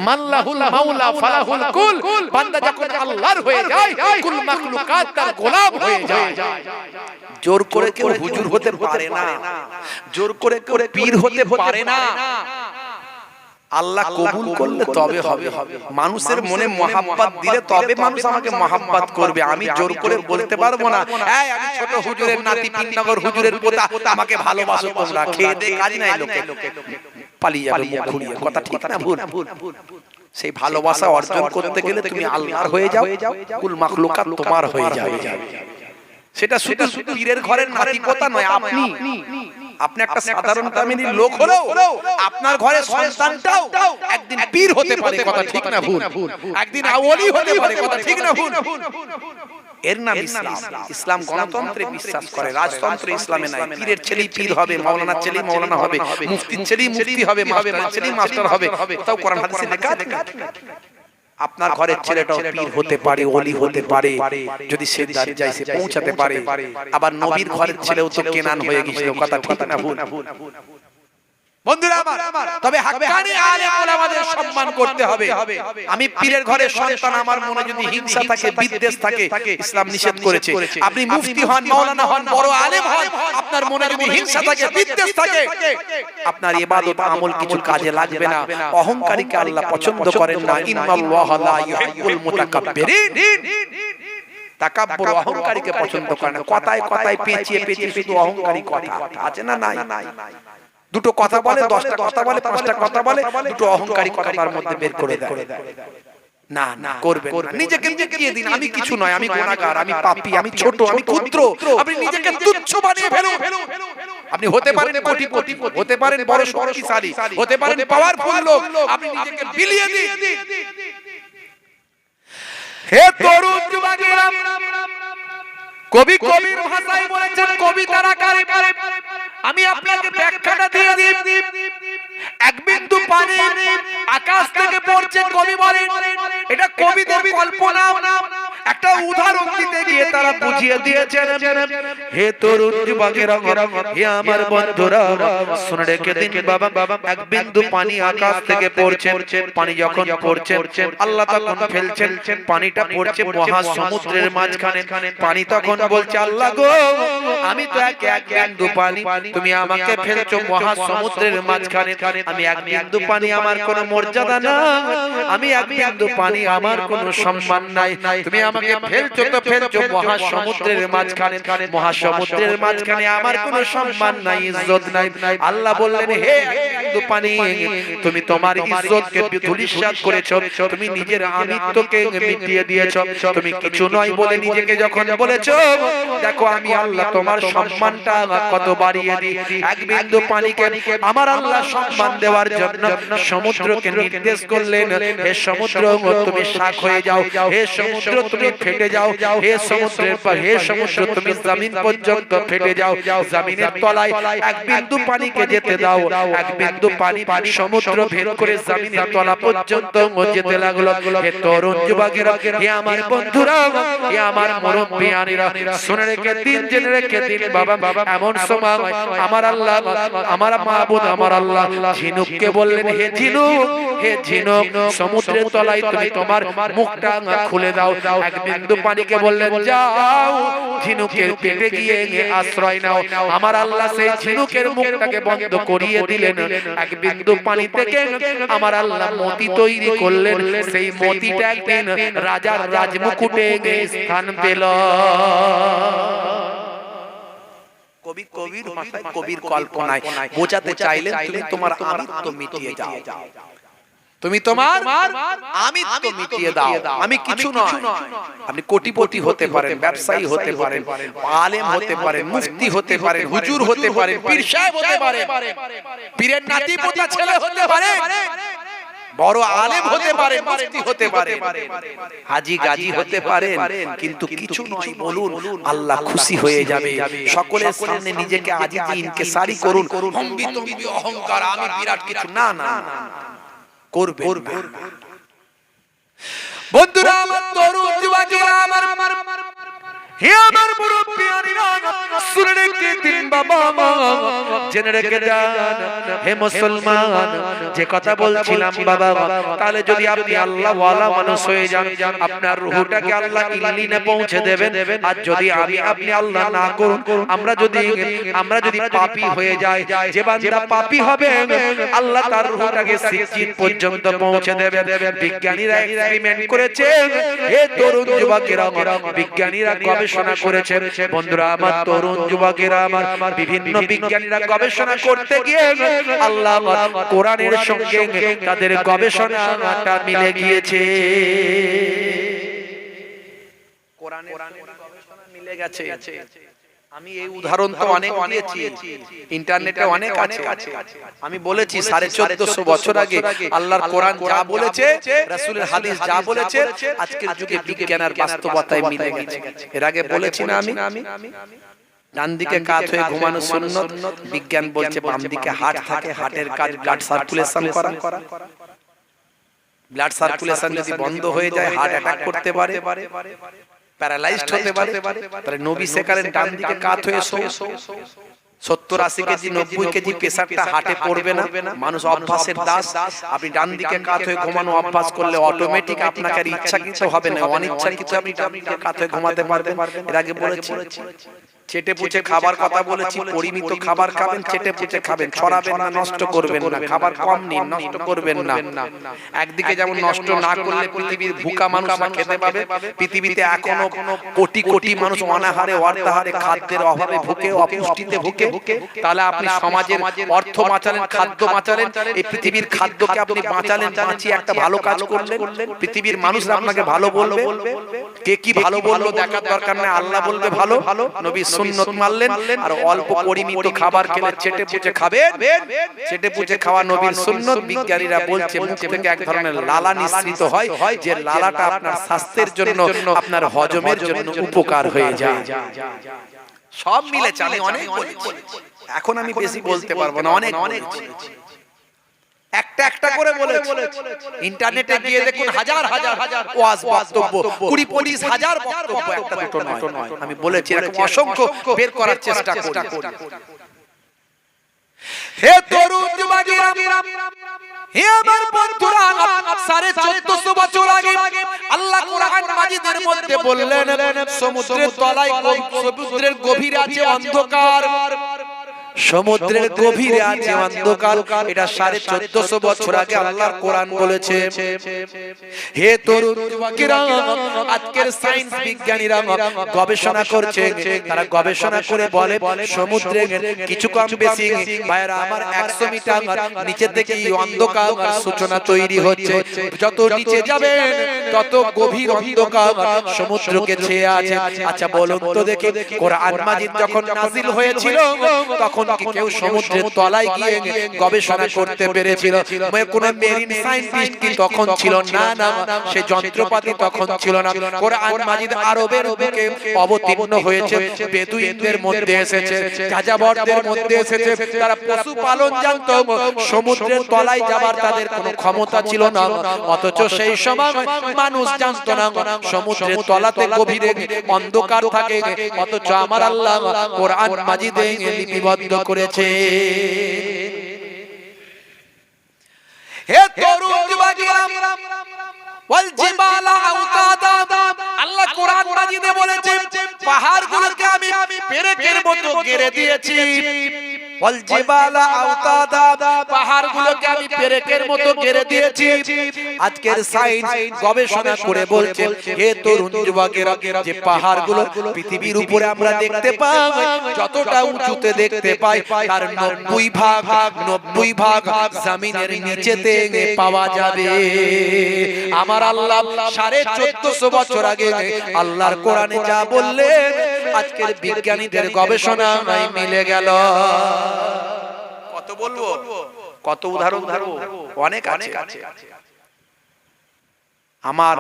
মাল্লাহুল মাওলা ফালাহুল কুল। বান্দা যখন আল্লাহর হয়ে যায়, কুল মাখলুকাত তার গোলাম হয়ে যায়। জোর করে কেউ হুজুর হতে পারে না, জোর করে কেউ পীর হতে পারে না। আল্লাহ কবুল করলে তবে হবে। মানুষের মনে মহাব্বত দিলে তবে মানুষ আমাকে মহাব্বত করবে। আমি জোর করে বলতে পারবো না, এই আমি ছোট হুজুরের নাতি, পিননগর হুজুরের পোতা, আমাকে ভালোবাসো তোমরা। খেয়ে দে কাজ নাই, লোকে পালিয়ে যাবে মুখ ঘুরিয়ে। কথা ঠিক না ভুল? সেই ভালোবাসা অর্জন করতে গেলে তুমি আল্লাহর হয়ে যাও, কুল মাখলুকাত তোমার হয়ে যাবে। সেটা শুধু পীরের ঘরের নাতি পোতা নয়, আপনি একটা সাধারণ ফ্যামিলির লোক হলেও আপনার ঘরে সন্তানটাও একদিন পীর হতে পারে। কথা ঠিক না ভুল? একদিন ওলি হতে পারে। কথা ঠিক না ভুল? এর নাম ইসলাম। ইসলাম গণতন্ত্রে বিশ্বাস করে, রাজতন্ত্র ইসলামে নাই। পীরের ছেলেই পীর হবে, মাওলানার ছেলেই মাওলানা হবে, মুফতির ছেলেই মুফতি হবে, মাস্টারের ছেলেই মাস্টার হবে। তাও কোরআন হাদিসে লেখা আছে। আপনার ঘরের ছেলেটাও পীর হতে পারে, ওলি হতে পারে, যদি সে দরজায় সে পৌঁছাতে পারে। আবার নবীর ঘরের ছেলেও তো কেনান হয়ে গিয়েছিল, কথা ঠিক না ভুল? বন্ধুরা আমার, তবে হাক্কানি আলেম ওলামাদের সম্মান করতে হবে। আমি পীরের ঘরের সন্তান, আমার মনে যদি হিংসা থাকে, বিদ্বেষ থাকে, ইসলাম নিষেধ করেছে। আপনি মুফতি হন, মাওলানা হন, বড় আলেম হন, আপনার মনে যদি হিংসা থাকে, বিদ্বেষ থাকে, আপনার ইবাদত আমল কিছু কাজে লাগবে না। অহংকারীকে আল্লাহ পছন্দ করেন না। ইন্নাল্লাহা লা ইউহিব্বুল মুতাকাব্বিরিন। তাকাব্বুর অহংকারীকে পছন্দ করেন না। কথায় কথায় পেঁচিয়ে পেঁচিয়ে শুধু অহংকারী কথা আছে না? নাই। দুটো কথা বলে, 10টা কথা বলে, 5টা কথা বলে, দুটো অহংকারী কথা তার মধ্যে বের করে দেয়। না না, করবেন না। নিজেকে দিয়ে দিন, আমি কিছু নয়, আমি গুনাহগার, আমি পাপী, আমি ছোট, আমি ক্ষুদ্র। আপনি নিজেকে তুচ্ছ বানিয়ে ফেলুন। আপনি হতে পারেন কোটিপতি, হতে পারেন বড় শক্তিশালী, হতে পারেন পাওয়ারফুল লোক, আপনি নিজেকে বিলিয়ে দিন। হে তরুণ যুবকেরা, কবি কবির ভাষায় বলেছেন, কবিতার আকারে আমি আপনাকে ব্যাখ্যাটা দিয়ে দিই। এক বিন্দু পানি আকাশ থেকে পড়ছে, কবি বলেন এটা কবিদের কল্পনা। একটা উদাহরণ দিতে গিয়ে তারা বুঝিয়ে দিয়েছেন। হে তরুণ যুবকেরা, হে আমার বন্ধুরা, শুনে রেখে দিন বাবা, এক বিন্দু পানি আকাশ থেকে পড়ছে। পানি যখন পড়ছে, আল্লাহ তখন ফেলছেন, পানিটা পড়ছে মহাসমুদ্রের মাঝখানে। পানি তখন বলছে, আল্লাহ গো, আমি তো এক বিন্দু পানি, তুমি আমাকে ফেলছো মহাসমুদ্রের মাঝখানে। আমি এক বিন্দু পানি, আমার কোনো মর্যাদা না, আমি এক বিন্দু পানি, আমার কোনো সম্মান নাই। তুমি আমাকে ফেলছো তো ফেলছো মহাসমুদ্রের মাঝখানে। মহাসমুদ্রের মাঝখানে আমার কোনো সম্মান নাই, ইজ্জত নাই। আল্লাহ বললেন, হে বিন্দু পানি, তুমি তোমার ইজ্জতকে ধূলিসাৎ করেছো, তুমি নিজের আমিত্বকে মিটিয়ে দিয়েছো। তুমি কিছু নয় বলে নিজেকে যখন বলেছো, দেখো আমি আল্লাহ তোমার সম্মানটা কত বাড়িয়ে দিই। এক বিন্দু পানিকে আমার আল্লাহ সম্মান দেওয়ার জন্য সমুদ্রকে নির্দেশ করলেন, হে সমুদ্র তুমি শাক হয়ে যাও, হে সমুদ্র তুমি ফেটে যাও, হে সমুদ্রের পর হে সমুদ্র তুমি জমিন পর্যন্ত ফেটে যাও, জমিনের তলায় এক বিন্দু পানিকে যেতে দাও। এক বিন্দু পানি সমুদ্র ভেদ করে জমিনের তলা পর্যন্ত যেতে লাগলো। হে তরুণ যুবকেরা, হে আমার বন্ধুরা, হে আমার মুরব্বিয়ানেরা, শুনে রেখে দিন, জেনে রেখে দিন বাবা, এমন সময় আমার আল্লাহ, আমার মাহবুব, আমার আল্লাহ ঝিনুককে বললেন, হে ঝিনুক, হে ঝিনুক, সমুদ্রের তলায় তুমি তোমার মুখটা খুলে দাও। এক বিন্দু পানিকে বললেন, যাও ঝিনুকের পেটে গিয়ে আশ্রয় নাও। আমার আল্লাহ সেই ঝিনুকের মুখটাকে বন্ধ করিয়ে দিলেন। এক বিন্দু পানি থেকে আমার আল্লাহ মতি তৈরি করলেন। সেই মতিটা একদিন রাজার রাজমুকুটে স্থান পেল। কবি কবির ভাষায়, কবির কল্পনায় বোঝাতে চাইলেন, তুমি তোমার আমিত্ব মিটিয়ে যাও, তুমি তোমার আমিত্ব মিটিয়ে দাও। আমি কিছু নয়। আপনি কোটিপতি হতে পারেন, ব্যবসায়ী হতে পারেন, আলেম হতে পারেন, মুফতি হতে পারেন, হুজুর হতে পারেন, পীর সাহেব হতে পারেন, পীরের নাতি পোতা ছেলে হতে পারেন, বড় আলেম হতে পারেন, মুফতি হতে পারেন, হাজী গাজী হতে পারেন, কিন্তু কিছু নয় বলুন, আল্লাহ খুশি হয়ে যাবে। সকলের সামনে নিজেকে আজিজি ইনকিসারি করুন, হম্বিতম্বি অহংকার, আমি বিরাট কিছু, না না করবে। বন্ধুরা আমার, তরুণ যুবকেরা আমার, হে আমার মুরব্বিয়ানেরা, শুনে রেখে দিন বাবা, জেনে রেখে যান, হে মুসলমান, যে কথা বলছিলাম বাবা, তাহলে যদি আপনি আল্লাহ ওয়ালা মানুষ হয়ে যান, আপনার রূহটাকে আল্লাহ ইল্লিনে পৌঁছে দেবেন। আর যদি আপনি আল্লাহ না করুন, আমরা যদি পাপী হয়ে যাই, যে বান্দা পাপী হবে, আল্লাহ তার রূহটাকে সিজ্জিন পর্যন্ত পৌঁছে দেবেন। বিজ্ঞানীরা এক্সপেরিমেন্ট করেছে, হে তরুণ যুবকেরা, বিজ্ঞানীরা গবেষণা করেছে। বন্ধুরা আমার, তরুণ যুবকেরা আমার, বিভিন্ন বিজ্ঞানীরা গবেষণা করতে গিয়ে আল্লাহ কোরআনের সঙ্গে তাদের গবেষণাটা মিলে গিয়েছে। কোরআনের গবেষণা মিলে গেছে। আমি এই উদাহরণ তো অনেক দিয়েছি, ইন্টারনেটে অনেক আছে। আমি বলেছি 1450 বছর আগে আল্লাহর কোরআন যা বলেছে, রাসূলের হাদিস যা বলেছে, আজকের যুগে বিজ্ঞান আর বাস্তবতায় মিলে গেছে। এর আগে বলেছি না আমি, ডান দিকে কাত হয়ে ঘুমানো সুন্নত, বিজ্ঞান বলছে বাম দিকে হার্ট থাকে, হার্টের কাজ ব্লাড সার্কুলেশন করা। ব্লাড সার্কুলেশন যদি বন্ধ হয়ে যায় হার্ট অ্যাটাক করতে পারে, প্যারালাইজড হতে পারে। তাহলে নবী শেখালেন ডান দিকে কাত হয়ে শো। 70-80 কেজি 90 কেজি প্রেসারটা হার্টে পড়বে না, মানুষ অভ্যাসের দাস। আপনি ডান দিকে কাত হয়ে ঘুমানো অভ্যাস করলে অটোমেটিক আপনাকে আর ইচ্ছাকৃত হবে না, অনিচ্ছাকৃত আপনি ডান দিকে কাত হয়ে ঘুমাতে পারবেন। এর আগে বলেছি চেটে পুচে খাবার কথা বলেছি, পরিমিত খাবার খাবেন, চেটে পুচে খাবেন, ছড়াবেন না, নষ্ট করবেন না, খাবার কম নিন, নষ্ট করবেন না। একদিকে যেমন নষ্ট না করলে পৃথিবীর ভুকা মানুষরা খেতে পাবে, পৃথিবীতে এখনো কোটি কোটি মানুষ অনাহারে অর্ধাহারে খাদ্যের অভাবে ভুকে, অপুষ্টিতে ভুকে। তাহলে আপনি সমাজের অর্থ বাঁচালেন, খাদ্য বাঁচালেন, এই পৃথিবীর খাদ্যকে আপনি বাঁচালেন, বাঁচিয়ে একটা ভালো কাজ করলেন। পৃথিবীর মানুষরা আপনাকে ভালো বলবে, কে কি ভালো বললো দেখার দরকার নেই, আল্লাহ বলবে ভালো। নবী সুন্নত মানলেন, আর অল্প পরিমিত খাবার খেলে চেটে পুচে খাবে। চেটে পুচে খাওয়া নবীর সুন্নত। বিজ্ঞানীরা বলছে মুখ থেকে এক ধরনের লালা নিঃসৃত হয়, যে লালাটা আপনার স্বাস্থ্যের জন্য, আপনার হজমের জন্য উপকার হয়ে যায়। সব মিলে চলে। অনেক বলেছি, এখন আমি বেশি বলতে পারবো না, অনেক একটা একটা করে বলেছি। ইন্টারনেটে গিয়ে দেখুন হাজার হাজার ওয়াজ বক্তব্য, 20-25 হাজার বক্তব্য, একটা দুটো নয়। আমি বলেছি এরকম অসংখ্য বের করার চেষ্টা করি। হে তরুণ যুবকেরা, হে আমার বন্ধুরা, 1450 বছর আগে আল্লাহ কোরআন মাজিদের মধ্যে বললেন সমুদ্রের তলায়, সমুদ্রের গভীরে আছে অন্ধকার, সমুদ্রের গভীরে আছে অন্ধকার। এটা 1450 বছর আগে আল্লাহর কোরআন বলেছে। হে তরুণ যুবকেরা, আজকের সায়েন্স বিজ্ঞানীরা গবেষণা করছে, তারা গবেষণা করে বলে সমুদ্রের কিছু কম বেশি ভাইরা আমার 100 মিটার নিচে থেকে অন্ধকার সূচনা তৈরি হচ্ছে। যত নিচে যাবে তত গভীর অন্ধকার সমুদ্রকে ছেয়ে আছে। আচ্ছা বলুন তো দেখি, কোরআন মাজিদ যখন নাজিল হয়েছিল তখন কি কেউ সমুদ্রের তলায় গিয়ে গবেষণা করতে পেরেছিল? কোন মেরিন সায়েন্টিস্ট কি তখন ছিল? না না, সে যন্ত্রপাতি তখন ছিল না। কোরআন মাজিদ আরবের বুকে অবতীর্ণ হয়েছে, বেদুইনদের মধ্যে এসেছে, যাযাবরদের মধ্যে এসেছে। তারা পশু পালন জানতো, সমুদ্রের তলায় যাবার তাদের কোনো ক্ষমতা ছিল না। অথচ সেই সময় মানুষ জানতো না সমুদ্রের তলাতে গভীরে অন্ধকার থাকে। অথচ আমার আল্লাহ কোরআন মাজিদে লিপিবদ্ধ করেছে। হে তরুণ যুবকেরা, ওয়াল জিবালা আওতাদা, আল্লাহ কোরআন মাজিদে বলেছে পাহাড়গুলোকে আমি পেরেকের মতো ঘিরে দিয়েছি। ওয়াল জিবালা আওতাদা, পাহাড়গুলোকে আমি পেরেকের মতো ঘিরে দিয়েছি। আজকের সায়েন্স গবেষণা করে বলছে হে তরুণ যুবকেরা, যে পাহাড়গুলো পৃথিবীর উপরে আমরা দেখতে পাই, যতটা উঁচুতে দেখতে পাই তার 90 ভাগ জমিনের নিচেতে পাওয়া যাবে। আমার আল্লাহ 1450 বছর আগে আল্লাহর কোরআনে যা বললেন, আজকের বিজ্ঞানীদের গবেষণায় মিলে গেল। কত বলবো, কত উদাহরণ ধরবো, অনেক আছে। আমার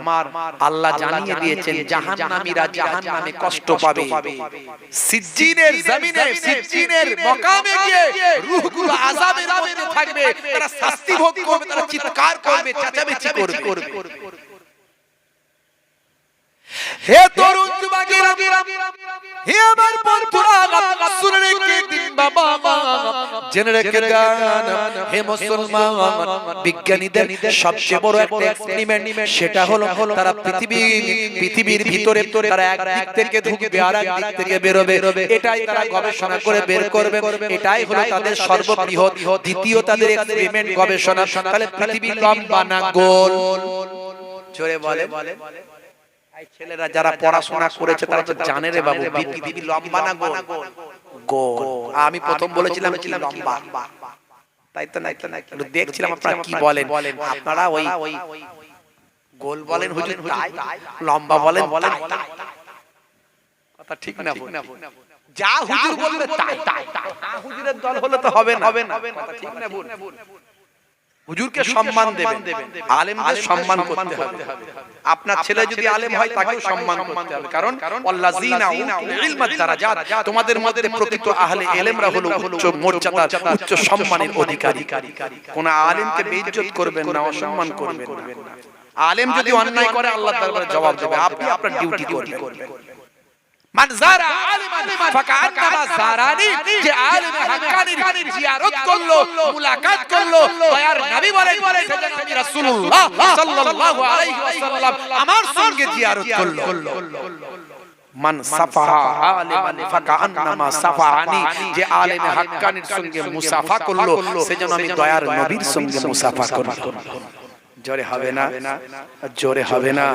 আল্লাহ জানিয়ে দিয়েছেন জাহান্নামীরা জাহান্নামে কষ্ট পাবে। সিজ্জিনের জমিনে, সিজ্জিনের মাকামে গিয়ে রূহগুলো আযাবের মধ্যে থাকবে, তারা শাস্তি ভোগ করবে, তারা চিৎকার করবে, চেঁচামেচি করবে। হে তরুণ যুবকেরা, হে আমার বন্ধুরা, শুনে রেখে দিন বাবা, জেনে রেখে গান। হে মুসলমান, বিজ্ঞানীদের সবচেয়ে বড় একটা এক্সপেরিমেন্ট, সেটা হলো তারা পৃথিবীর ভিতরে তারা এক দিক থেকে ঢুকবে আর এক দিক থেকে বেরোবে। এটাই তারা গবেষণা করে বের করবে। এটাই হলো তাদের সর্ববৃহৎ দ্বিতীয় তাদের এক্সপেরিমেন্ট গবেষণা। তাহলে পৃথিবী লম্বা না গোল? জোরে বলে। ছেলেরা যারা পড়াশোনা করেছে তারা তো জানে রে বাবু, পৃথিবী লম্বা না গোল? গোল। আমি প্রথম বলেছিলাম লম্বা, তাই তো না? দেখছিলাম আপনারা কি বলেন। আপনারা ওই গোল বলেন হুজুর, তাই লম্বা বলেন, কথা ঠিক না? যা হুজুর বলবে তাই হুজুরের দল হলে তো হবে না, ঠিক না ভুল? হুজুরকে সম্মান দেবেন, আলেমদের সম্মান করতে হবে। আপনার ছেলে যদি আলেম হয় তাকেও সম্মান করতে হবে, কারণ আল্লাযীনা উতুল ইলমা দারাজাত, তোমাদের মধ্যে প্রকৃত আহলে ইলমরা হলো উচ্চ মর্যাদার, উচ্চ সম্মানের অধিকারী। কোন আলেমকে বেইজ্জত করবেন না, অসম্মান করবেন না। আলেম যদি অন্যায় করে আল্লাহর দরবারে জবাব দেবে, আপনি আপনার ডিউটি করবেন। মান যারা আলিমান ফাকান্নামা যারানি, যে আলেম হাক্কানির জিয়ারত করলো, মুলাকাত করলো, দয়ার নবী বলেন সেজন্য আমি রাসূলুল্লাহ সাল্লাল্লাহু আলাইহি ওয়াসাল্লাম আমার সঙ্গে জিয়ারত করলো। মান সাফাহা আলিমান ফাকান্নামা সাফাহানি, যে আলেম হাক্কানির সঙ্গে মুসাফা করলো সেজন্য আমি দয়ার নবীর সঙ্গে মুসাফা করলাম। জোরে হবে না, জোরে হবে না।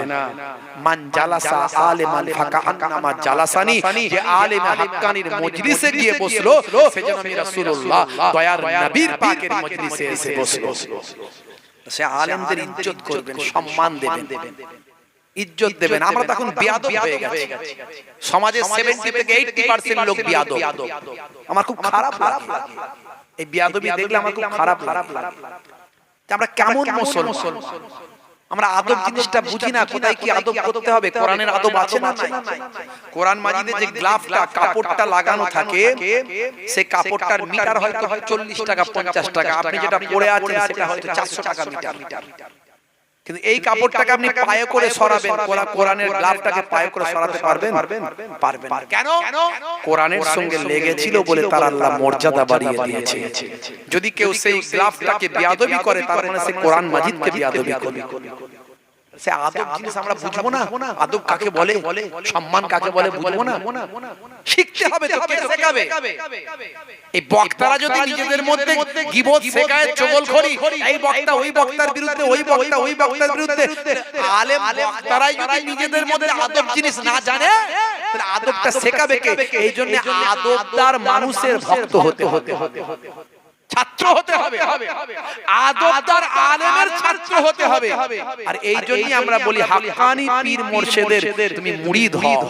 মান জালাসা আলিমান ফাকান্নামা জালাসানি, যে আলেম হাক্কানির মজলিসে গিয়ে বসলো সেজন্য আমি রাসূলুল্লাহ দয়ার নবীর পাকের মজলিসে এসে বসলো। সে আলেমদের ইজ্জত করবেন, সম্মান দেবেন, ইজ্জত দেবেন। আমরা তখন বেয়াদব হয়ে গেছি, সমাজে 70 থেকে 80% লোক বেয়াদব। আমার খুব খারাপ লাগে এই বেয়াদবি দেখলে, আমার খুব খারাপ লাগে। আমরা কেমন মুসলমান, আমরা আদব জিনিসটা বুঝি না, কোথায় কি আদব করতে হবে। কোরআনের আদব আছে না নাই? কোরআন মাজিদে যে গ্লাভটা, কাপড়টা লাগানো থাকে, সেই কাপড়টার মিটার হয়তো 40 টাকা 50 টাকা, আপনি যেটা পরে আছেন সেটা হয়তো 400 টাকা মিটার। কিন্তু এই কাপড়টাকে আপনি পায়ে করে সরাবেন, কোরআনের গ্লাভটাকে পায়ে করে সরাতে পারবেন? পারবেন না। কেন? কোরআনের সঙ্গে লেগেছিল বলে তার আল্লাহ মর্যাদা বাড়িয়ে দিয়েছে। যদি কেউ সেই গ্লাভটাকে বেয়াদবি করে, তার মানে সে কোরআন মাজিদকে বেয়াদবি করে। সে আদব জিনিস আমরা বুঝবো না, আদব কাকে বলে, সম্মান কাকে বলে বুঝবো না। শিখতে হবে তো, কে শেখাবে? এই বক্তারা যদি নিজেদের মধ্যে গীবত শেখায়, চগলখড়ি, এই বক্তা ওই বক্তার বিরুদ্ধে, ওই বক্তা ওই বক্তার বিরুদ্ধে, আলেম বক্তারাই যদি নিজেদের মধ্যে আদব জিনিস না জানে, তাহলে আদবটা শেখাবে কে? এই জন্য আদবদার মানুষের ভক্ত হতে হবে, ছাত্র হতে হবে, আদবদার আলেমের ছাত্র হতে হবে। আর এই জন্যই আমরা বলি হাক্কানি পীর মুর্শিদের তুমি মুরিদ হও।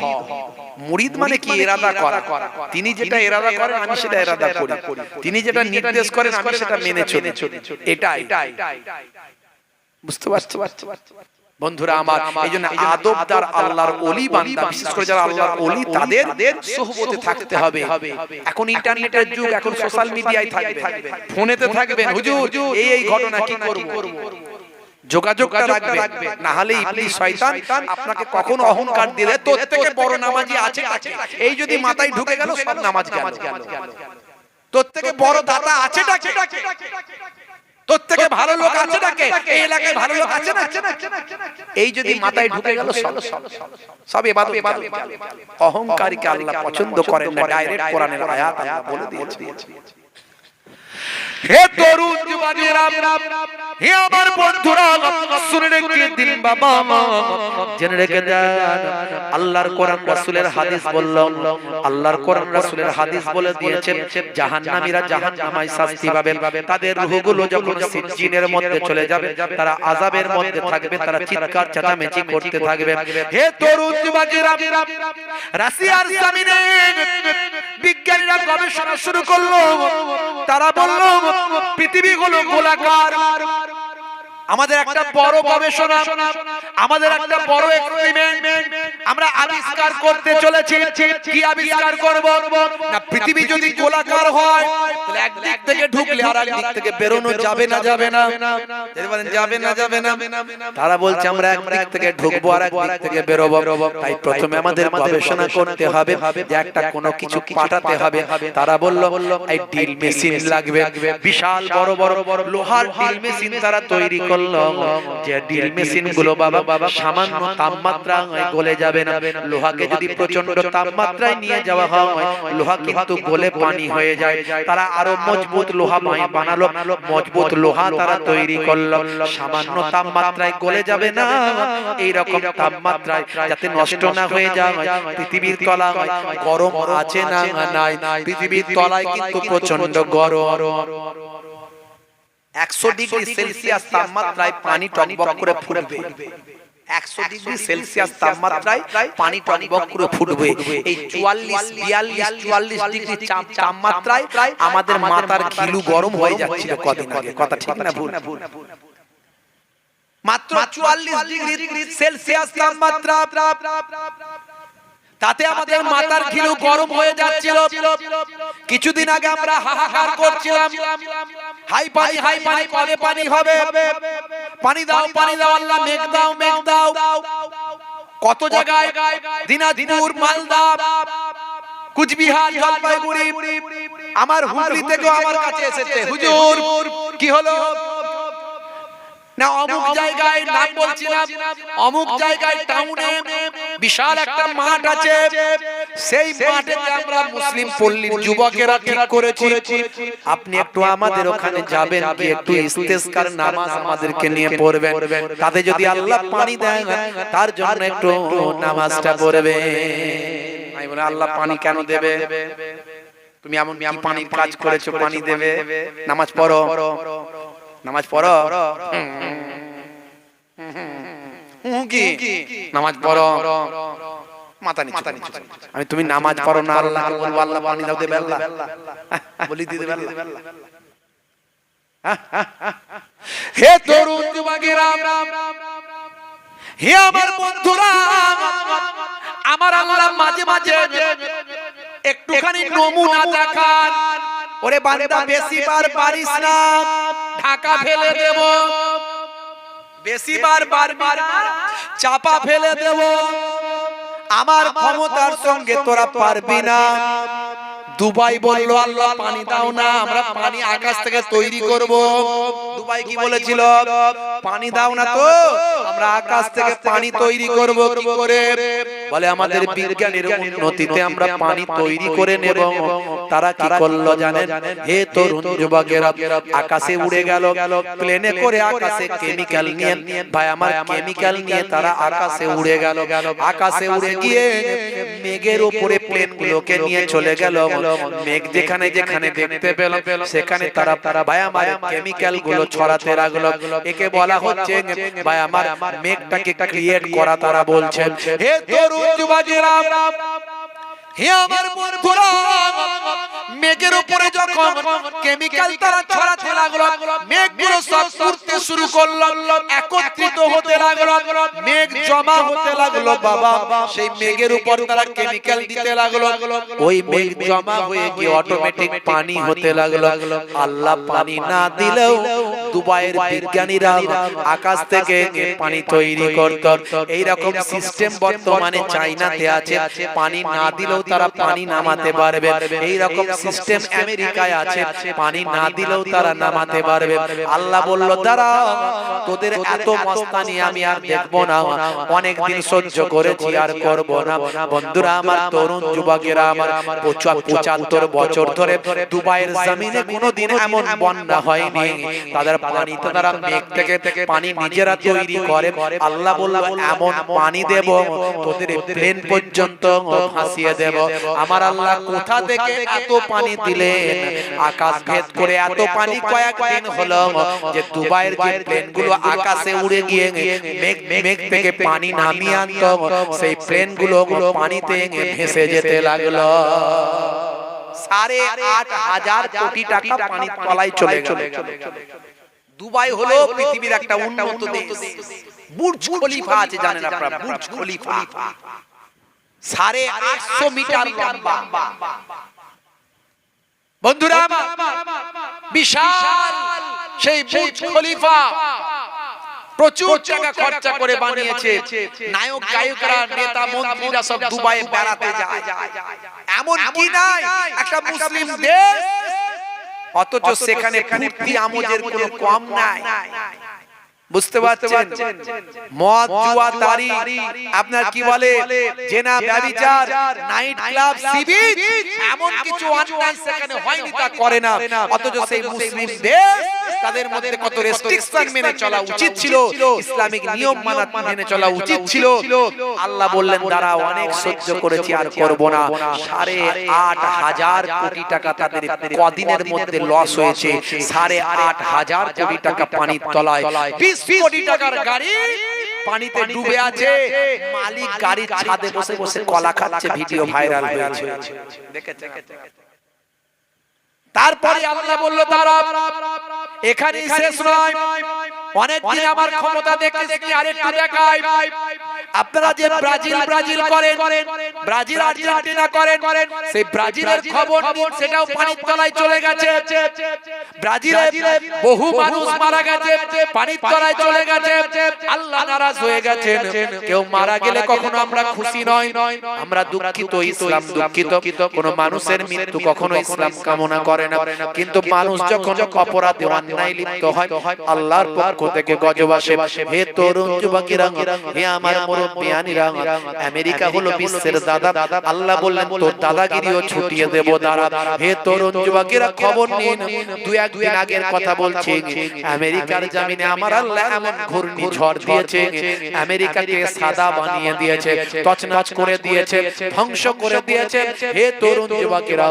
মুরিদ মানে কি? ইরাদা করা। তিনি যেটা ইরাদা করেন আমি সেটা ইরাদা করি, তিনি যেটা নির্দেশ করেন আমি সেটা মেনে চলি। এটাই বুঝতে পারছো বন্ধুরা আমার? এইজন্য আদবদার আল্লাহর ওলি বান্দা, বিশেষ করে যারা আল্লাহর ওলি, তাদের সোহবতে থাকতে হবে। এখন ইন্টারনেটের যুগ, এখন সোশ্যাল মিডিয়ায় থাকবে, ফোনেতে থাকবেন, হুজুর এই ঘটনা কি করব, যোগাযোগটা রাখবে, না হলে ইবলিস শয়তান আপনাকে কখনো অহংকার দিলে তোর থেকে বড় নামাজি আছে কাছে, এই যদি মাথায় ঢুকে গেল সব নামাজ গেল। তোর থেকে বড় দাতা আছে ডাকে, তোর থেকে ভালো লোক আছে ডাকে, এই এলাকায় ভালো লোক আছে না, এই যদি মাথায় ঢুকে গেল সব ইবাদত। অহংকারীকে আল্লাহ পছন্দ করেন না, ডাইরেক্ট কোরআনের আয়াত আল্লাহ বলে দিয়েছে। হে তরুণ যুবকেরা, হে আমার বন্ধুরা, শুনে রেখে দিন বাবা, জেনে রেখে দেন, আল্লাহর কোরআন রাসূলের হাদিস বললাম, আল্লাহর কোরআন রাসূলের হাদিস বলে দিয়েছেন জাহান্নামীরা জাহান্নামায় শাস্তি পাবে, তাদের রূহগুলো যখন সিজ্জিনের মধ্যে চলে যাবে, তারা আযাবের মধ্যে থাকবে, তারা চিৎকার চেঁচামেচি করতে থাকবে। হে তরুণ যুবকেরা, রাশিয়ার জমিনে বিজ্ঞানীরা গবেষণা শুরু করলো, তারা বলল পৃথিবী হলো গোলাকার। আমাদের একটা বড় গবেষণা, আমাদের একটা বড় এক্সপেরিমেন্ট আমরা আবিষ্কার করতে চলেছি। কি আবিষ্কার করব না? পৃথিবী যদি গোলাকার হয় তাহলে একদিক থেকে ঢুকলে আর একদিক থেকে বেরোনো যাবে না, যাবে না? বলেন যাবে না, যাবে না? তারা বলছে আমরা একদিক থেকে ঢুকবো আর একদিক থেকে বেরোবো। তাই প্রথমে আমাদের গবেষণা করতে হবে যে একটা কোনো কিছু পাঠাতে হবে। তারা বলল এই ড্রিল মেশিন লাগবে, বিশাল বড় বড় লোহার ড্রিল মেশিন তারা তৈরি করলো। যে ড্রিল মেশিন গুলো বাবা সামান্য তাপমাত্রায় গলে যাবে না, লোহাকে যদি প্রচন্ড তাপমাত্রায় নিয়ে যাওয়া হয় লোহা কিন্তু গলে পানি হয়ে যায়। তারা আরো মজবুত লোহা বানালো, মজবুত লোহা তারা তৈরি করলো, সামান্য তাপমাত্রায় গলে যাবে না, এই রকম তাপমাত্রায় যাতে নষ্ট না হয়ে যায়। পৃথিবীর তলায় গরম আছে না নাই? পৃথিবীর তলায় কিন্তু প্রচন্ড গরম, 100 ডিগ্রি সেলসিয়াস তাপমাত্রায় পানি টকবক করে ফুটবে। 100 ডিগ্রি সেলসিয়াস তাপমাত্রায় পানি টকবক করে ফুটবে। এই 44 42 44 ডিগ্রি তাপমাত্রায় আমাদের মাথার ঘিলু গরম হয়ে যাচ্ছিল কদিন আগে। কথা ঠিক না ভুল? মাত্র 44 ডিগ্রি সেলসিয়াস তাপমাত্রা, তাতে আমাদের মাথার ঘিলু গরম হয়ে যাচ্ছিল। কিছুদিন আগে আমরা হাহাকার করছিলাম, হাই পানি হাই পানি, কবে পানি হবে, পানি দাও পানি দাও, আল্লাহ মেঘ দাও মেঘ দাও। কত জায়গায় দিনাজপুর, মালদা, কুচবিহার, জলপাইগুড়ি, আমার হুগলি থেকেও আমার কাছে এসেছে, হুজুর কি হলো না অমুক জায়গায়, নাম বলছি না, অমুক জায়গায় টাউনে বিশাল একটা মাঠ আছে, সেই মাঠে আমরা মুসলিম পল্লীর যুবকেরা ঠিক করেছি আপনি একটু আমাদের ওখানে যাবেন, কি একটু ইস্তেসকার নামাজ আমাদেরকে নিয়ে পড়বেন, তাতে যদি আল্লাহ পানি দেয় তার জন্য একটু নামাজটা পড়বে। আমি বলি আল্লাহ পানি কেন দেবে, তুমি এমন পানির কাজ করেছো, পানি দেবে, নামাজ পড়ো নামাজ পড়ো, নামাজ পড়ো, মাথা নিচু। আমি তুমি নামাজ পড়ো না, আল্লাহকে বলবো আল্লাহ পানি দাও, দেবে আল্লাহ, বলি দিয়ে দেবে আল্লাহ। হে তরুণ যুবকেরা, হে আমার বন্ধুরা, আমার আল্লাহ মাঝে মাঝে একটুখানি নমুনা দেখান। ওরে বান্দা বেশি বার পারিস না, ঢাকা ফেলে দেব, বেশি বার চাপা ফেলে দেব, আমার ক্ষমতার সঙ্গে তোরা পারবি না। দুবাই বললো আল্লাহ পানি দাও না, আমরা পানি আকাশ থেকে তৈরি করব। দুবাই কি বলেছিল, পানি দাও না তো আমরা আকাশ থেকে পানি তৈরি করব। কি করে বলে, আমাদের বিজ্ঞানের উন্নতিতে আমরা পানি তৈরি করে নেব। তারা কি করলো জানেন, হে তরুণ যুবকেরা, আকাশে উড়ে গেল, প্লেনে করে আকাশে কেমিক্যাল নিয়ে, ভাই আমার কেমিক্যাল নিয়ে তারা আকাশে উড়ে গেল। আকাশে উড়ে গিয়ে মেঘের উপরে প্লেন গুলোকে নিয়ে চলে গেল। মেঘ যেখানে যেখানে দেখতে পেল সেখানে তারা ভাই আমার কেমিক্যাল গুলো ছড়াতে লাগলো। একে বলা হচ্ছে ভাই আমার মেঘটাকে ক্রিয়েট করা। তারা বলছেন, হে তরুণ যুবকেরা, হে আমার বন্ধুরা, মেঘের উপরে যখন কেমিক্যাল তারা ছড়াতে লাগলো, মেঘগুলো সব উড়তে শুরু করলো, একত্রিত হতে লাগলো, মেঘ জমা হতে লাগলো। বাবা সেই মেঘের উপর তারা কেমিক্যাল দিতে লাগলো, ওই মেঘ জমা হয়ে গিয়ে অটোমেটিক পানি হতে লাগলো। আল্লাহ পানি না দিলেও দুবাইয়ের বিজ্ঞানীরা আকাশ থেকে পানি তৈরি করত। এইরকম সিস্টেম বর্তমানে চাইনাতে আছে, পানি না দিলেও তারা পানি নামাতে পারবে। এই রকম সিস্টেম আমেরিকায় আছে, পানি না দিলেও তারা নামাতে পারবে। আল্লাহ বলল, দাঁড়া, তোদের এত মস্তানি আমি আর দেখবো না, অনেক দিন সহ্য করেছি আর করব না। বন্ধুরা আমার, তরুণ যুবকেরা আমার, 75 বছর ধরে দুবাইয়ের জমিনে কোনোদিন এমন বন্যা হয়নি। তাদের পানি তো তারা মেঘ থেকে পানি নিজেরা তৈরি করে। আল্লাহ বলল, এমন পানি দেব তোদের প্লেন পর্যন্ত ভাসিয়ে দেব। আমার আল্লাহ কোথা থেকে এত পানি দিলেন, আকাশ ভেদ করে এত পানি কয়েকদিন হলো যে দুবাইয়ের যে প্লেনগুলো আকাশে উড়ে গিয়ে মেঘ থেকে পানি নামিয়ে আনতো, সেই প্লেনগুলো পানিতে ভেসে যেতে লাগলো। 8,500 কোটি টাকা পানির তলায় চলে গেল। দুবাই হলো পৃথিবীর একটা উন্নত দেশ। বুর্জ খলিফা আছে, জানেন আপনারা? বুর্জ খলিফা 850 মিটার লম্বা। বন্ধুরা, বিশাল সেই বুর্জ খলিফা প্রচুর টাকা খরচা করে বানিয়েছে। নায়ক গায়করা, নেতা মন্ত্রীরা সব দুবাইয়ে বেড়াতে যায়। এমন কি নাই একটা মুসলিম দেশ, অথচ সেখানে ফুর্তি আমোদের কোনো কম নাই। বুঝতে পারছেন? মদ, জুয়া, তারি, আপনার কি বলে জেনা, ব্যভিচার, নাইট ক্লাব, সিবিচ, এমন কিছু অন্যায় সেখানে হয়নি, তা করে না। অথচ সেই মুসলিম দেশ, তাদের মধ্যে কত রেস্ট্রিকশন মেনে চলা উচিত ছিল, ইসলামিক নিয়ম মেনে চলা উচিত ছিল। আল্লাহ বললেন, দাঁড়া, অনেক সহ্য করেছি আর করব না। 8,500 কোটি টাকা তাদের কদিনের মধ্যে লস হয়েছে। 8,500 কোটি টাকা পানির তলায়। 20 কোটি টাকার গাড়ি পানিতে ডুবে আছে, মালিক গাড়ির ছাদে বসে বসে কলা খাচ্ছে, ভিডিও ভাইরাল হয়েছে, দেখেছেন? তারপরে আল্লাহ বলল তারা এখানেই শেষ নয়, অনেকদিন আমার ক্ষমতা দেখতে দেখতে আরেকটু দেখাই। আপনারা যে ব্রাজিল করেন, ব্রাজিল আর্জেন্টিনা করেন, সেই ব্রাজিলের খবর সেটাও পানির তলায় চলে গেছে। ব্রাজিলে বহু মানুষ মারা গেছে, পানির তলায় চলে গেছে। আল্লাহ নারাজ হয়ে গেছেন। কেউ মারা গেলে কখনো আমরা খুশি নয়, আমরা দুঃখিত। ইসলাম দুঃখিত, কোন মানুষের মৃত্যু কখনো ইসলাম কামনা করে না। কিন্তু মানুষ যখন অপরাধে অন্যায় লিপ্ত হয়, আল্লাহর পক্ষ থেকে গজব আসে। হে তরুণ যুবকেরা, হে আমার মুরব্বিয়ানিরা, আমেরিকা হলো বিশ্বের দাদা। আল্লাহ বললেন তোর দাদাগিরিও ছুটিয়ে দেব দাঁড়া। হে তরুণ যুবকেরা, খবর নিন, দুই একদিন আগের কথা বলছি, আমেরিকার জমিনে আমার আল্লাহ এমন ঘূর্ণিঝড় দিয়েছে, আমেরিকাকে সাদা বানিয়ে দিয়েছে, তছনছ করে দিয়েছে, ধ্বংস করে দিয়েছে। হে তরুণ যুবকেরা,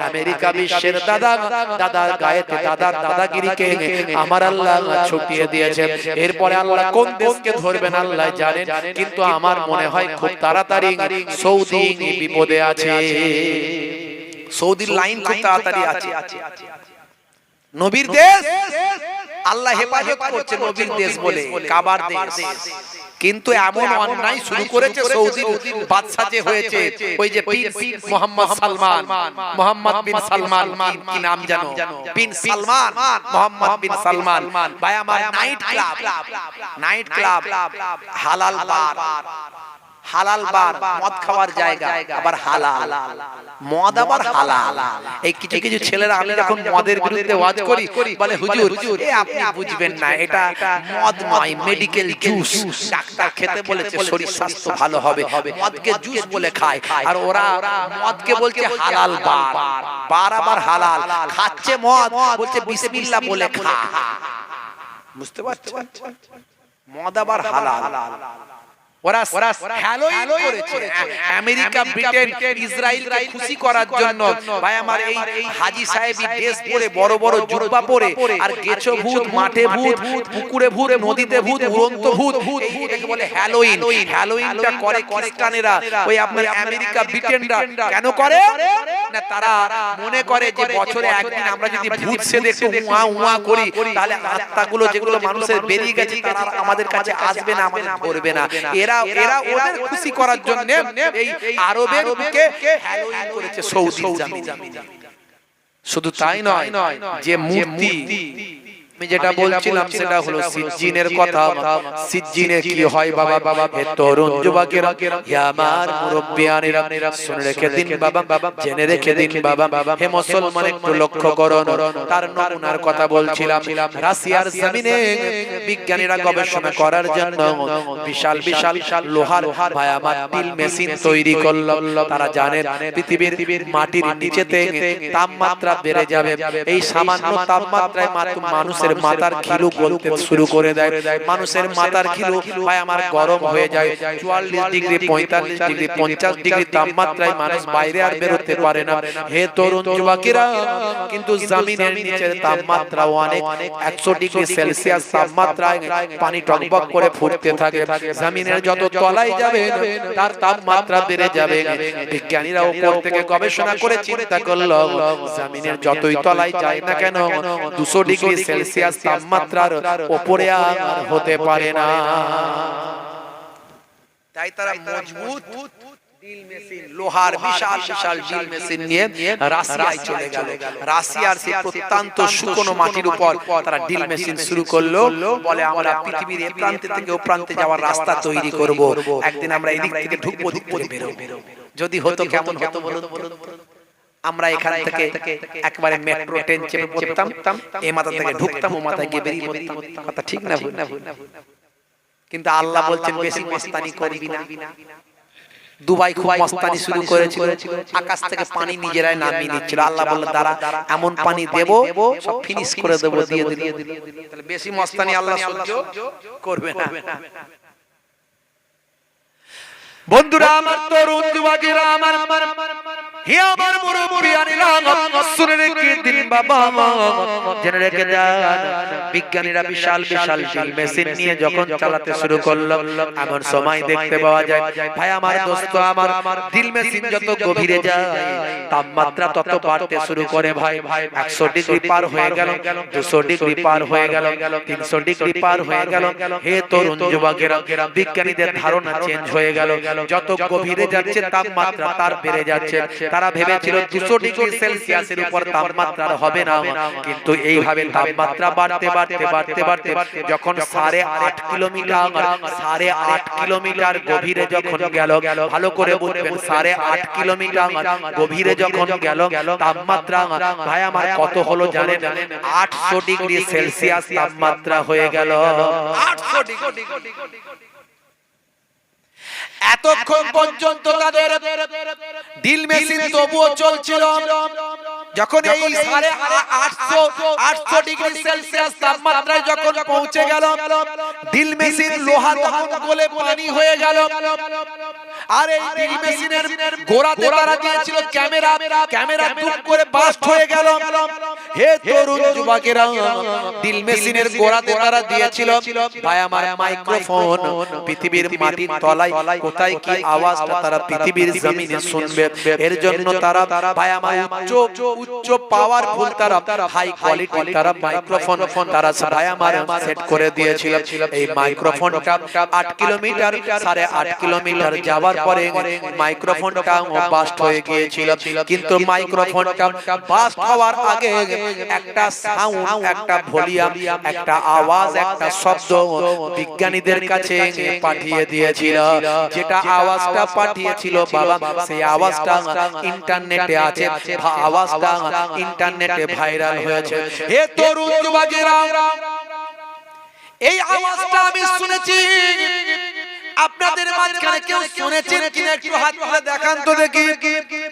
আমেরিকা বিশ্বের দাদা, দাদার গায়েতে দাদার দাদাগিরিকে আমার আল্লাহ ছুটিয়ে দিয়েছে। এরপরে আল্লাহ কোন দেশকে ধরবেন আল্লাহ জানেন, কিন্তু আমার মনে হয় খুব তাড়াতাড়ি সৌদি বিপদে আছে। সৌদির লাইন খুব তাড়াতাড়ি আছে। নবীর দেশ, আল্লাহ হেফাজত করছে নবীর দেশ বলে, কাবার দেশ। কিন্তু এমন অন্যায় শুরু করেছে সৌদির বাদশা যে হয়েছে, ওই যে মোহাম্মদ সালমান, মোহাম্মদ বিন সালমান, কি নাম জানো, বিন সালমান, মোহাম্মদ বিন সালমান। ভাই আমার, নাইট ক্লাব, হালাল বার, হালাল বার, মদ খাওয়ার জায়গা, আবার হালাল মদ, আবার হালাল। এই কিছু কিছু ছেলেরা, আমি যখন মদের বিরুদ্ধে ওয়াজ করি, বলে হুজুর এ আপনি বুঝবেন না, এটা মদ নয়, মেডিকেল জুস, ডাক্তার খেতে বলেছে শরীর স্বাস্থ্য ভালো হবে, মদকে জুস বলে খায়। আর ওরা মদকে বলছে হালাল বার, বার আবার হালাল, খাচ্ছে মদ, বলছে বিসমিল্লাহ বলে খা। বুঝতে পারছেন? মদ আবার হালাল। ওরা হ্যালোইন করেছে। আমেরিকা, ব্রিটেন, ইসরায়েলকে খুশি করার জন্য। ভাই আমার, এই হাজী সাহেবী ড্রেস পরে, বড় বড় জুব্বা পরে, আর গেছো ভূত, মাঠে ভূত, পুকুরে ভূত, নদীতে ভূত, উড়ন্ত ভূত, এটাকে বলে হ্যালোইন। হ্যালোইনটা করে খ্রিস্টানেরা, ওই আপনার আমেরিকা, ব্রিটেনরা। কেন করে না? তারা মনে করে যে বছরে একদিন আমরা যদি ভূত সেজে একটু উয়া উয়া করি, তাহলে আত্মাগুলো যেগুলো মানুষের বেরিয়ে গেছে, তারা আমাদের কাছে আসবে না, আমাদের ধরবে না। এরা ওদের খুশি করার জন্য এই আরবের বুকে হ্যালোইন করেছে সৌদি জমিনে। শুধু তাই নয়, যে মূর্তি আমি যেটা বলছিলাম সেটা হলো সিজ্জিনের কথা। সিজ্জিনে কি হয় বাবা? হে তরুণ যুবকেরা, হে আমার মুরব্বিয়ানেরা, শুনে রেখে দিন বাবা, জেনে রেখে দিন বাবা। হে মুসলমান, একটু লক্ষ্য করুন। তার নমুনার কথা বলছিলাম। রাশিয়ার জমিনে বিজ্ঞানীরা গবেষণা করার জন্য বিশাল বিশাল লোহার ভাই আমার ড্রিল মেশিন তৈরি করলো। তারা জানেন পৃথিবীর মাটির নিচেতে তাপমাত্রা বেড়ে যাবে। এই সামান্য তাপমাত্রায় মানুষের মাথার খিলু গলতে শুরু করে দেয়। মানুষের মাথার খিলু ভাই আমার গরম হয়ে যায়। 44 ডিগ্রি, 45 ডিগ্রি, 50 ডিগ্রি তাপমাত্রায় মানুষ বাইরে আর বেরোতে পারে না। হে তরুণ যুবকেরা, কিন্তু জমিনের নিচের তাপমাত্রা অনেক 100 ডিগ্রি সেলসিয়াস তাপমাত্রায় পানি টকবক করে ফুটতে থাকে। জমিনের যত তলায় যাবে তার তাপমাত্রা বেড়ে যাবে। বিজ্ঞানীরা উপর থেকে গবেষণা করে চিন্তা করলো, জমিনের যতই তলায় যায় না কেন 200 ডিগ্রি সেলসিয়াস তাপমাত্রার উপরে আর হতে পারে না। তাই তারা মজবুত ড্রিল মেশিন, লোহার বিশাল বিশাল ড্রিল মেশিন নিয়ে রাশিয়ায় চলে গেল। রাশিয়ার সেই প্রত্যন্ত শুকনো মাটির উপর তারা ড্রিল মেশিন শুরু করলো। বলে আমরা পৃথিবীর এই প্রান্ত থেকে ও প্রান্তে যাওয়ার রাস্তা তৈরি করব। একদিন আমরা এদিক থেকে ঢুকবো, দিক থেকে বেরোবো। যদি হতো কেমন হতো বলুন? আমরা এখান থেকে একবারে মেট্রো ট্রেন চেপে পড়তাম, এই মাথা থেকে ঢুকতাম, ও মাথায় গিয়ে বেরিয়ে পড়তাম। কথা ঠিক না? কিন্তু আল্লাহ বলছেন বেশি মস্তানি করবি না। দুবাই খুব মস্তানি শুরু করেছিল, আকাশ থেকে পানি নিজেরাই নামিয়ে নিচ্ছিল। আল্লাহ বললেন দাঁড়া, এমন পানি দেব সব ফিনিশ করে দেব, দিয়ে দিল। তাহলে বেশি মস্তানি আল্লাহ সহ্য করবে না। বন্ধুরা আমার, তরুণ যুবকেরা আমার, হে আমার মুরব্বিয়ানেরা, শুনে রেখে দিন বাবা জেনে রেখে যান, বিজ্ঞানীরা বিশাল বিশাল ড্রিল মেশিন নিয়ে যখন চালাতে শুরু করলো, এমন সময় দেখতে পাওয়া যায় ভাই আমার দোস্ত আমার, ড্রিল মেশিন যত গভীরে যায় তাপমাত্রা তত বাড়তে শুরু করে। ভাই 100 ডিগ্রি পার হয়ে গেল, 200 ডিগ্রি পার হয়ে গেল, 300 ডিগ্রি পার হয়ে গেল। হে তরুণ যুবকেরা, বিজ্ঞানীদের ধারণা চেঞ্জ হয়ে গেল, যত গভীরে যাচ্ছে তাপমাত্রা তার বেড়ে যাচ্ছে। তারা ভেবেছিল 200 ডিগ্রি সেলসিয়াসের উপর তাপমাত্রা হবে না, কিন্তু এইভাবে তাপমাত্রা বাড়তে বাড়তে বাড়তে বাড়তে যখন 8.5 কিলোমিটার গভীরে যখন গেল, ভালো করে বুঝবেন 8.5 কিলোমিটার গভীরে যখন গেল তাপমাত্রা ভাই আমার কত হলো জানেন? 800 ডিগ্রি সেলসিয়াস তাপমাত্রা হয়ে গেল। 800 ডিগ্রি। এতক্ষণ পর্যন্ত তাদের ড্রিল মেশিন তবুও চলছিল, যখন এই 850 ডিগ্রি সেলসিয়াস তাপমাত্রায় যখন পৌঁছে গেল, ড্রিল মেশিন লোহা তখন গলে পানি হয়ে গেল। আর এই ড্রিল মেশিনের গোড়াতে তারা দিয়েছিল ক্যামেরা, ক্যামেরা টুক করে বাস্ট হয়ে গেল। হে তরুণ যুবকেরা, ড্রিল মেশিনের গোড়াতে তারা দিয়েছিল ভাই আমার মাইক্রোফোন। পৃথিবীর মাটির তলায় কোথায় কি আওয়াজটা তারা পৃথিবীর জমিনে শুনবে, এর জন্য তারা ভাই আমার উচ্চ পাওয়ারফুল, তারা হাই কোয়ালিটি তারা মাইক্রোফোন তারা ভাই আমার সেট করে দিয়েছিল। এই মাইক্রোফোনটা 8 কিলোমিটার 8.5 কিলোমিটার যাওয়ার পরে মাইক্রোফোনটা বাস্ট হয়ে গিয়েছিল। কিন্তু মাইক্রোফোনটা বাস্ট হওয়ার আগে একটা সাউন্ড, একটা ভলিউম, একটা আওয়াজ, একটা শব্দ বিজ্ঞানীদের কাছে পাঠিয়ে দিয়েছিল। যেটা আওয়াজটা পাঠিয়েছিল বাবা, সেই আওয়াজটা ইন্টারনেটে আছে, আওয়াজটা ইন্টারনেটে ভাইরাল হয়েছে। হে তরুণ যুবকেরা, এই আওয়াজটা আমি শুনেছি, আপনাদের মাঝখানে কেউ শুনেছেন কিনা একটু হাত তুলে দেখান তো দেখি।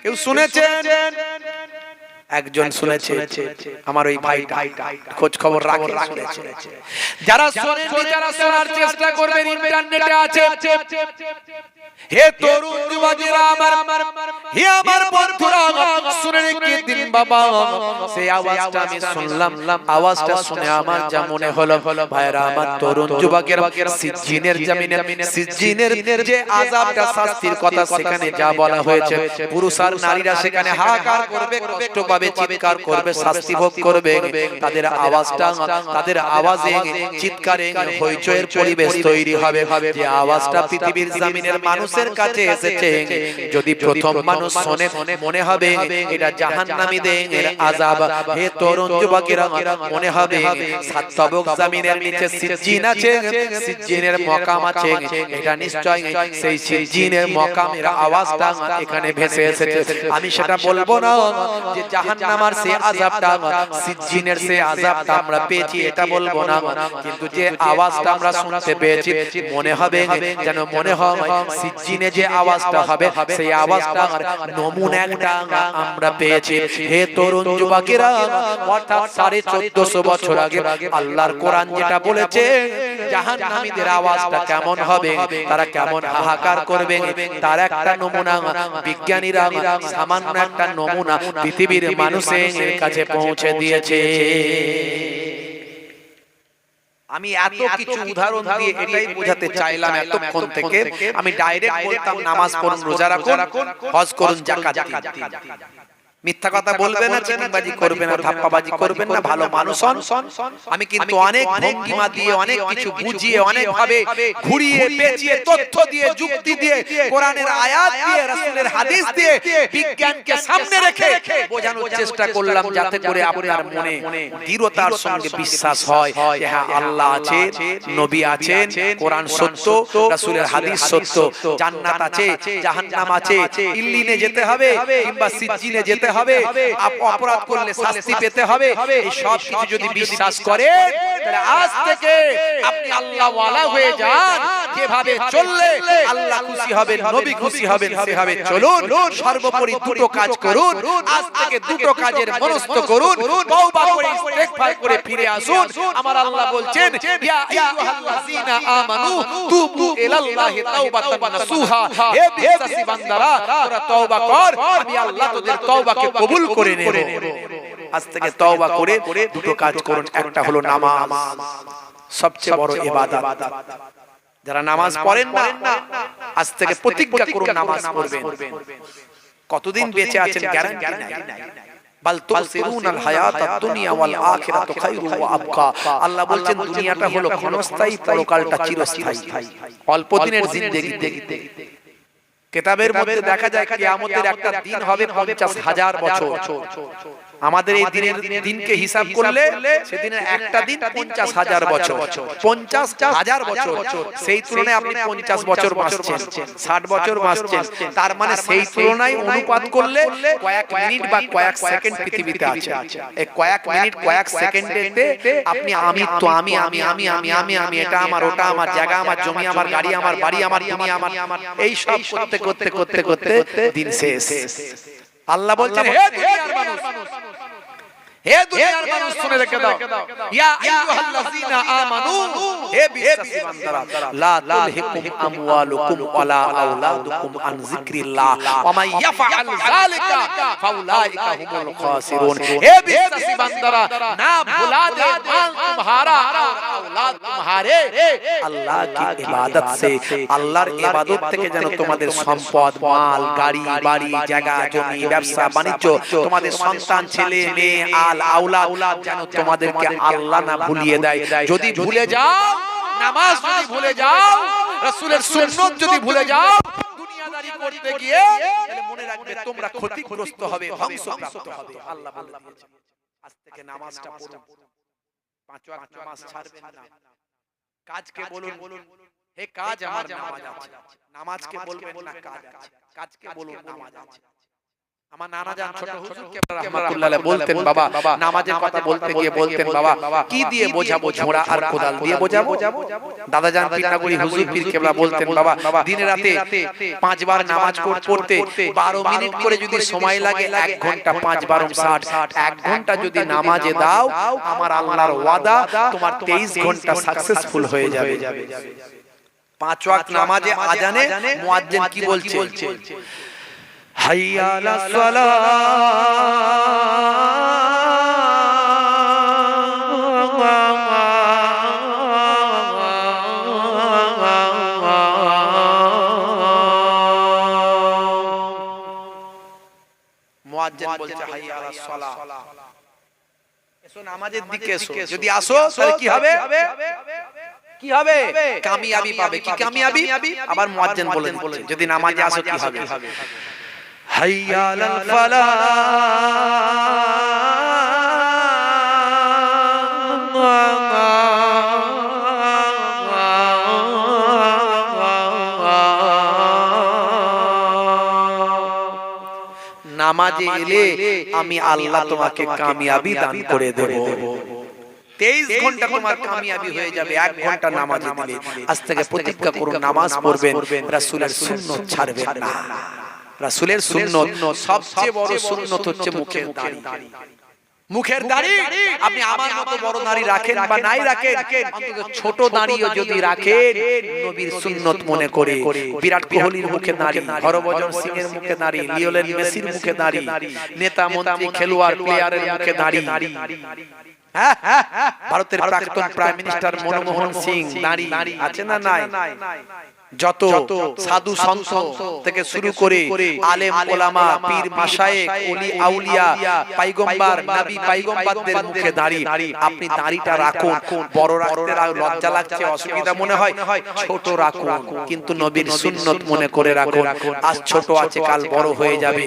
কেউ শুনেছেন? একজন শুনেছে, আমার ওই ভাইটা খোঁজ খবর রাখে, শুনেছে। যারা শোনেননি তারা শোনার চেষ্টা করবেন, ইন্টারনেটে আছে। হে তরুণ যুবকেরা আমার, হে আমার বন্ধুরা, শুনে রেখে দিন বাবা। সেই আওয়াজটা আমি শুনলাম, আওয়াজটা শুনে আমার যা মনে হলো ভাইরা আমার তরুণ যুবকেরা, সিজ্জিনের জমিনে সিজ্জিনের যে আযাবটা, শাস্তির কথা সেখানে যা বলা হয়েছে, পুরুষ আর নারীরা সেখানে হাহাকার করবে, কষ্ট পাবে, চিৎকার করবে, শাস্তি ভোগ করবে। তাদের আওয়াজটা, তাদের আওয়াজে চিৎকারে হইচইয়ের পরিবেশ তৈরি হবে। যে আওয়াজটা পৃথিবীর জমিনের মানুষের কাছে এসেছে, যদি প্রথম মানুষ শুনে মনে হবে এটা জাহান্নামীদের আযাব। হে তরুণ যুবকেরা, মনে হবে সাত তবক জমিনের নিচে সিজ্জিন আছে, সিজ্জিনের মাকাম আছে, এটা নিশ্চয় সেই সিজ্জিনের মাকামের আওয়াজটা এখানে ভেসে এসেছে। আমি সেটা বলবো না যে জাহান্নামের সেই আযাবটা, সিজ্জিনের সেই আযাবটা আমরা পেয়েছি, এটা বলবো না, কিন্তু যে আওয়াজটা আমরা শুনতে পেয়েছি মনে হবে যেন মনে হয় সিজ্জিনে যে আওয়াজটা হবে সেই আওয়াজটা নমুনা একটা আমরা পেয়েছি। হে তরুণ যুবকেরা, অর্থাৎ 1450 বছর আগে আল্লাহর কোরআন যেটা বলেছে জাহান্নামীদের আওয়াজটা কেমন হবে, তারা কেমন হাহাকার করবে, তার একটা নমুনা বিজ্ঞানীরা সামান্য একটা নমুনা পৃথিবীর মানুষের কাছে পৌঁছে দিয়েছে। আমি এত কিছু উদাহরণ দিয়ে এটাই বোঝাতে চাইলাম এতক্ষণ থেকে। আমি ডাইরেক্ট বলতাম নামাজ পড়ুন, রোজা রাখুন, হজ করুন, যাকাত দিন। মিথ্যা কথা বলবেন না, চিটিংবাজি করবেন না, ধাপ্পাবাজি করবেন না, ভালো মানুষ হন। আমি কিন্তু অনেক ভঙ্গিমা দিয়ে, অনেক কিছু বুঝিয়ে, অনেক ভাবে ঘুরিয়ে পেঁচিয়ে, তথ্য দিয়ে, যুক্তি দিয়ে, কোরআনের আয়াত দিয়ে, রাসূলের হাদিস দিয়ে, বিজ্ঞানকে সামনে রেখে বোঝানোর চেষ্টা করলাম, যাতে করে আপনার মনে দৃঢ়তার সঙ্গে বিশ্বাস হয় যে হ্যাঁ আল্লাহ আছে, নবী আছেন, কোরআন সত্য, রাসূলের হাদিস সত্য, জান্নাত আছে, জাহান্নাম আছে, ইল্লিনে যেতে হবে কিংবা সিজ্জিনে যেতে হবে, অপরাধ করলে শাস্তি পেতে হবে। এই সব কিছু যদি বিশ্বাস করে, তাহলে আজ থেকে আপনি আল্লাহ ওয়ালা হয়ে যান। যেভাবে চললে আল্লাহ খুশি হবেন, নবী খুশি হবেন, সেভাবে চলুন। সর্বোপরি দুটো কাজ করুন, আজ থেকে দুটো কাজের মনস্থ করুন, তওবা করে ইস্তেগফার করে ফিরে আসুন। আমার আল্লাহ বলছেন, ইয়া আইয়ুহাল্লাযীনা আমানু তুবু ইলাল্লাহি তাওবাতান নাসুহা। হে বিশ্বাসী বান্দারা, তোরা তওবা কর, আমি আল্লাহ তোদের তওবাকে কবুল করে নেব। আজ থেকে তওবা করে দুটো কাজ করুন। একটা হলো নামাজ, সবচেয়ে বড় ইবাদত। যারা নামাজ পড়েন না, আজ থেকে প্রতিজ্ঞা করুন নামাজ পড়বেন। কতদিন বেঁচে আছেন গ্যারান্টি নাই। বাল তুসিরুনাল হায়াতাদ দুনিয়া ওয়াল আখিরাতু খায়রুন ওয়া আবকা। আল্লাহ বলছেন দুনিয়াটা হলো ক্ষণস্থায়ী, পরকালটা চিরস্থায়ী। অল্প দিনের জিন্দেগি। কিতাবের মধ্যে দেখা যায় কিয়ামতের একটা দিন হবে 50,000 বছর। আমাদের এই দিনকে হিসাব করলে সেদিনের একটা দিন 50,000 বছর। 50,000 বছর, সেই তুলনায় আপনি 50 বছর বাঁচছেন, 60 বছর বাঁচছেন। তার মানে সেই তুলনায় অনুপাত করলে কয়েক মিনিট বা কয়েক সেকেন্ড পৃথিবীতে আছে। এই কয়েক মিনিট কয়েক সেকেন্ডেতে আপনি আমি এটা আমার, ওটা আমার, জায়গা আমার, জমি আমার, গাড়ি আমার, বাড়ি আমার, দুনিয়া আমার, এই সব করতে করতে করতে করতে দিন শেষ। আল্লাহ বলছেন হে দুনিয়ার মানুষ, হে দুনিয়ার মানুষ শুনে রেখে দাও, ইয়া আইয়ুহাল্লাযীনা আমানু, হে বিশ্বাসী বান্দারা, লা তুলহিকুম আমওয়ালুকুম ওয়ালা আওলাদুকুম আন যিকরিল্লাহ ওয়া মান ইয়াফআল যালিকা ফাউলাইকা হুমুল খাসিরুন। হে বিশ্বাসী বান্দারা, না ভুলা দে মাল तुम्हारा औलाद तुम्हारे আল্লাহ की ইবাদত से, আল্লাহর ইবাদত থেকে যেন তোমাদের সম্পদ, মাল, গাড়ি, বাড়ি, জায়গা, জমি, ব্যবসা, বাণিজ্য, তোমাদের সন্তান, ছেলে, মেয়ে, আওলাদ যেন তোমাদেরকে আল্লাহ না ভুলিয়ে দেয়। যদি ভুলে যাও, নামাজ যদি ভুলে যাও, রাসূলের সুন্নাত যদি ভুলে যাও, দুনিয়াদারি করতে গিয়ে, তাহলে মনে রাখবে তোমরা ক্ষতিগ্রস্ত হবে, ধ্বংসপ্রাপ্ত হবে। আল্লাহ বলে দিয়েছেন আজ থেকে নামাজটা পড়ুন, 5 ওয়াক্ত নামাজ ছাড়বেন না। কাজকে বলুন হে কাজ আমার নামাজ আছে, নামাজকে বলবেন না কাজ আছে, কাজকে বলুন নামাজ আছে। আমার নানা জান ছোট হুজুর কে রাহমাতুল্লাহ আলাইহি বলতেন, বাবা নামাজের কথা বলতে গিয়ে বলতেন, বাবা কি দিয়ে বোঝাবো, ঝোড়া আর কোদাল দিয়ে বোঝাবো। দাদা জান পীরনাগরী হুজুর পীর কেবলা বলতেন, বাবা দিনে রাতে 5 বার নামাজ পড়তে 12 মিনিট করে যদি সময় লাগে, 1 ঘন্টা 5 বার 60, 1 ঘন্টা যদি নামাজে দাও, আমার আল্লাহর ওয়াদা তোমার 23 ঘন্টা সাকসেসফুল হয়ে যাবে। 5 ওয়াক্ত নামাজে আজানে মুয়াজ্জিন কি বলছে? হাইয়া আলাস সালাহ, মুয়াজ্জিন বলছে হাইয়া আলাস সালাহ, এসো নামাজের দিকে এসো। যদি আসো তাহলে কি হবে? কি হবে? কামিয়াবি পাবে। কি কামিয়াবি? আবার মুয়াজ্জিন বলে দিচ্ছে যদি নামাজে আসো কি হবে? হাইয়া আলাল ফালাহ, নামাজে এলে আমি আল্লাহ তোমাকে কামিয়াবি দান করে দেব। 23 ঘন্টা তোমার কামিয়াবি হয়ে যাবে 1 ঘন্টা নামাজে দিলে। আজ থেকে প্রতিজ্ঞা করুন নামাজ পড়বেন, রাসূলের সুন্নাত ছাড়বেন না। রাসূলের সুন্নাত সবচেয়ে বড় সুন্নাত হচ্ছে মুখের দাড়ি। মুখের দাড়ি আপনি আমার মতো বড় দাড়ি রাখেন বা নাই রাখেন, অন্তত ছোট দাড়িও যদি রাখেন নবীর সুন্নাত মনে করে। বিরাট কোহলির মুখে দাড়ি, হরভজন সিং এর মুখে দাড়ি, লিওনেল মেসির মুখে দাড়ি, নেতা মন্ত্রী খেলোয়াড় প্লেয়ারের মুখে দাড়ি, ভারতের প্রাক্তন প্রাইম মিনিস্টার মনমোহন সিং দাড়ি আছে না নাই? যত সাধু সন্ত থেকে শুরু করে আলেম ওলামা, পীর মাশায়েখ, ওলি আউলিয়া, পয়গম্বর, নবী পয়গম্বরদের মুখে দাড়ি। আপনি দাড়িটা রাখুন, বড় রাখতে লজ্জা লাগছে, অসুবিধা মনে হয়, ছোট রাখুন, কিন্তু নবীর সুন্নাত মনে করে রাখুন। আজ ছোট আছে কাল বড় হয়ে যাবে,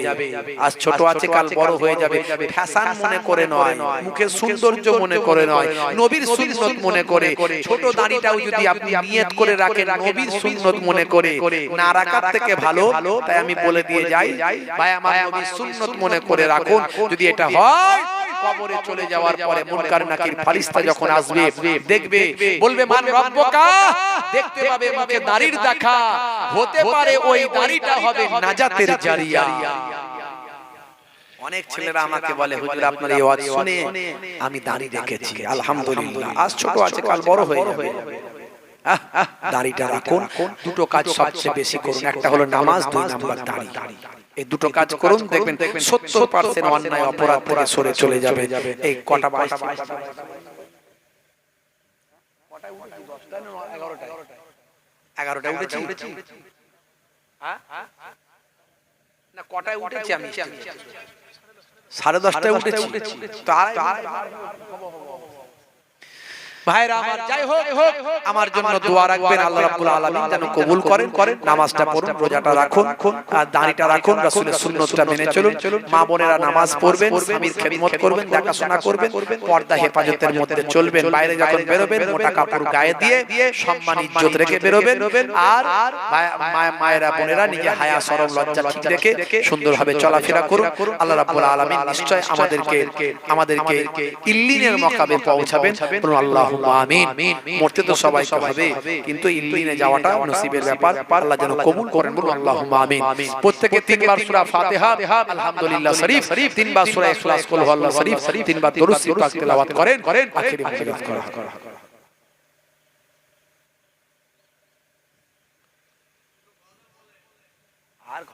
আজ ছোট আছে কাল বড় হয়ে যাবে। ফ্যাশন মনে করে নয়, মুখের সৌন্দর্য মনে করে নয়, নবীর সুন্নাত মনে করে। ছোট দাড়িটাও যদি আপনি নিয়ত করে রাখেন নবীর সুন্নাত মনে করে, না রাখার থেকে ভালো। তাই আমি বলে দিয়ে যাই, ভাই আমার নবীর সুন্নাত মনে করে রাখুন। যদি এটা হয়, কবরে চলে যাওয়ার পরে মুনকার নাকির ফেরেশতা যখন আসবে দেখবে, বলবে মান রব্বুকা, দেখতে পাবে মুখে দাড়ির দেখা, হতে পারে ওই দাড়িটা হবে নাজাতের জারিয়া। অনেক ছেলেরা আমাকে বলে, হুজুর আপনার এই ওয়াজ শুনে আমি দাড়ি রেখেছি, আলহামদুলিল্লাহ, আজ ছোট আছে কাল বড় হয়ে যাবে। দাড়িটা রাখুন। দুটো কাজ সবচেয়ে বেশি করুন, একটা হলো নামাজ, 2 নাম্বার দাড়ি। এই দুটো কাজ করুন, দেখবেন 70% অন্যায় অপরাধ থেকে সরে চলে যাবে। এই কটা 11টায় উঠেছি না, কটায় উঠেছি আমি? 10:30টায় উঠেছি। ভাইরা আমার, যাই হোক আমার জন্য দোয়া রাখবেন, আল্লাহ রাব্বুল আলামিন যেন কবুল করেন। নামাজটা পড়ুন, রোজাটা রাখুন, আর দাড়িটা রাখুন, রাসূলের সুন্নাতটা মেনে চলুন। মা বোনেরা নামাজ পড়বেন, স্বামীর খেদমত করবেন, দেখাশোনা করবেন, পর্দা হেফাজতের মধ্যে চলবেন। বাইরে যখন বেরোবেন মোটা কাপড় গায়ে দিয়ে সম্মান ইজ্জত রেখে বেরোবেন। আর মায়েরা বোনেরা নিজে হায়া শরম লজ্জা ঠিক রেখে সুন্দরভাবে চলাফেরা করুন। আল্লাহ রাব্বুল আলামিন নিশ্চয় আমাদেরকে ইল্লিনের মাকামে পৌঁছাবেন। বলুন আল্লাহুম্মা আমিন। মরতে তো সবাইকে হবে, কিন্তু ইল্লিনে যাওয়াটা নসিবের ব্যাপার। আল্লাহ যেন কবুল করেন। বলুন আল্লাহুম্মা আমিন। প্রত্যেকে 3 বার সূরা ফাতিহা, আলহামদুলিল্লাহ শরীফ, 3 বার সূরা ইখলাস, কুল হুয়াল্লাহু শরীফ, 3 বার দরুদ শরীফ তেলাওয়াত করেন। আখিরি মোনাজাত করা।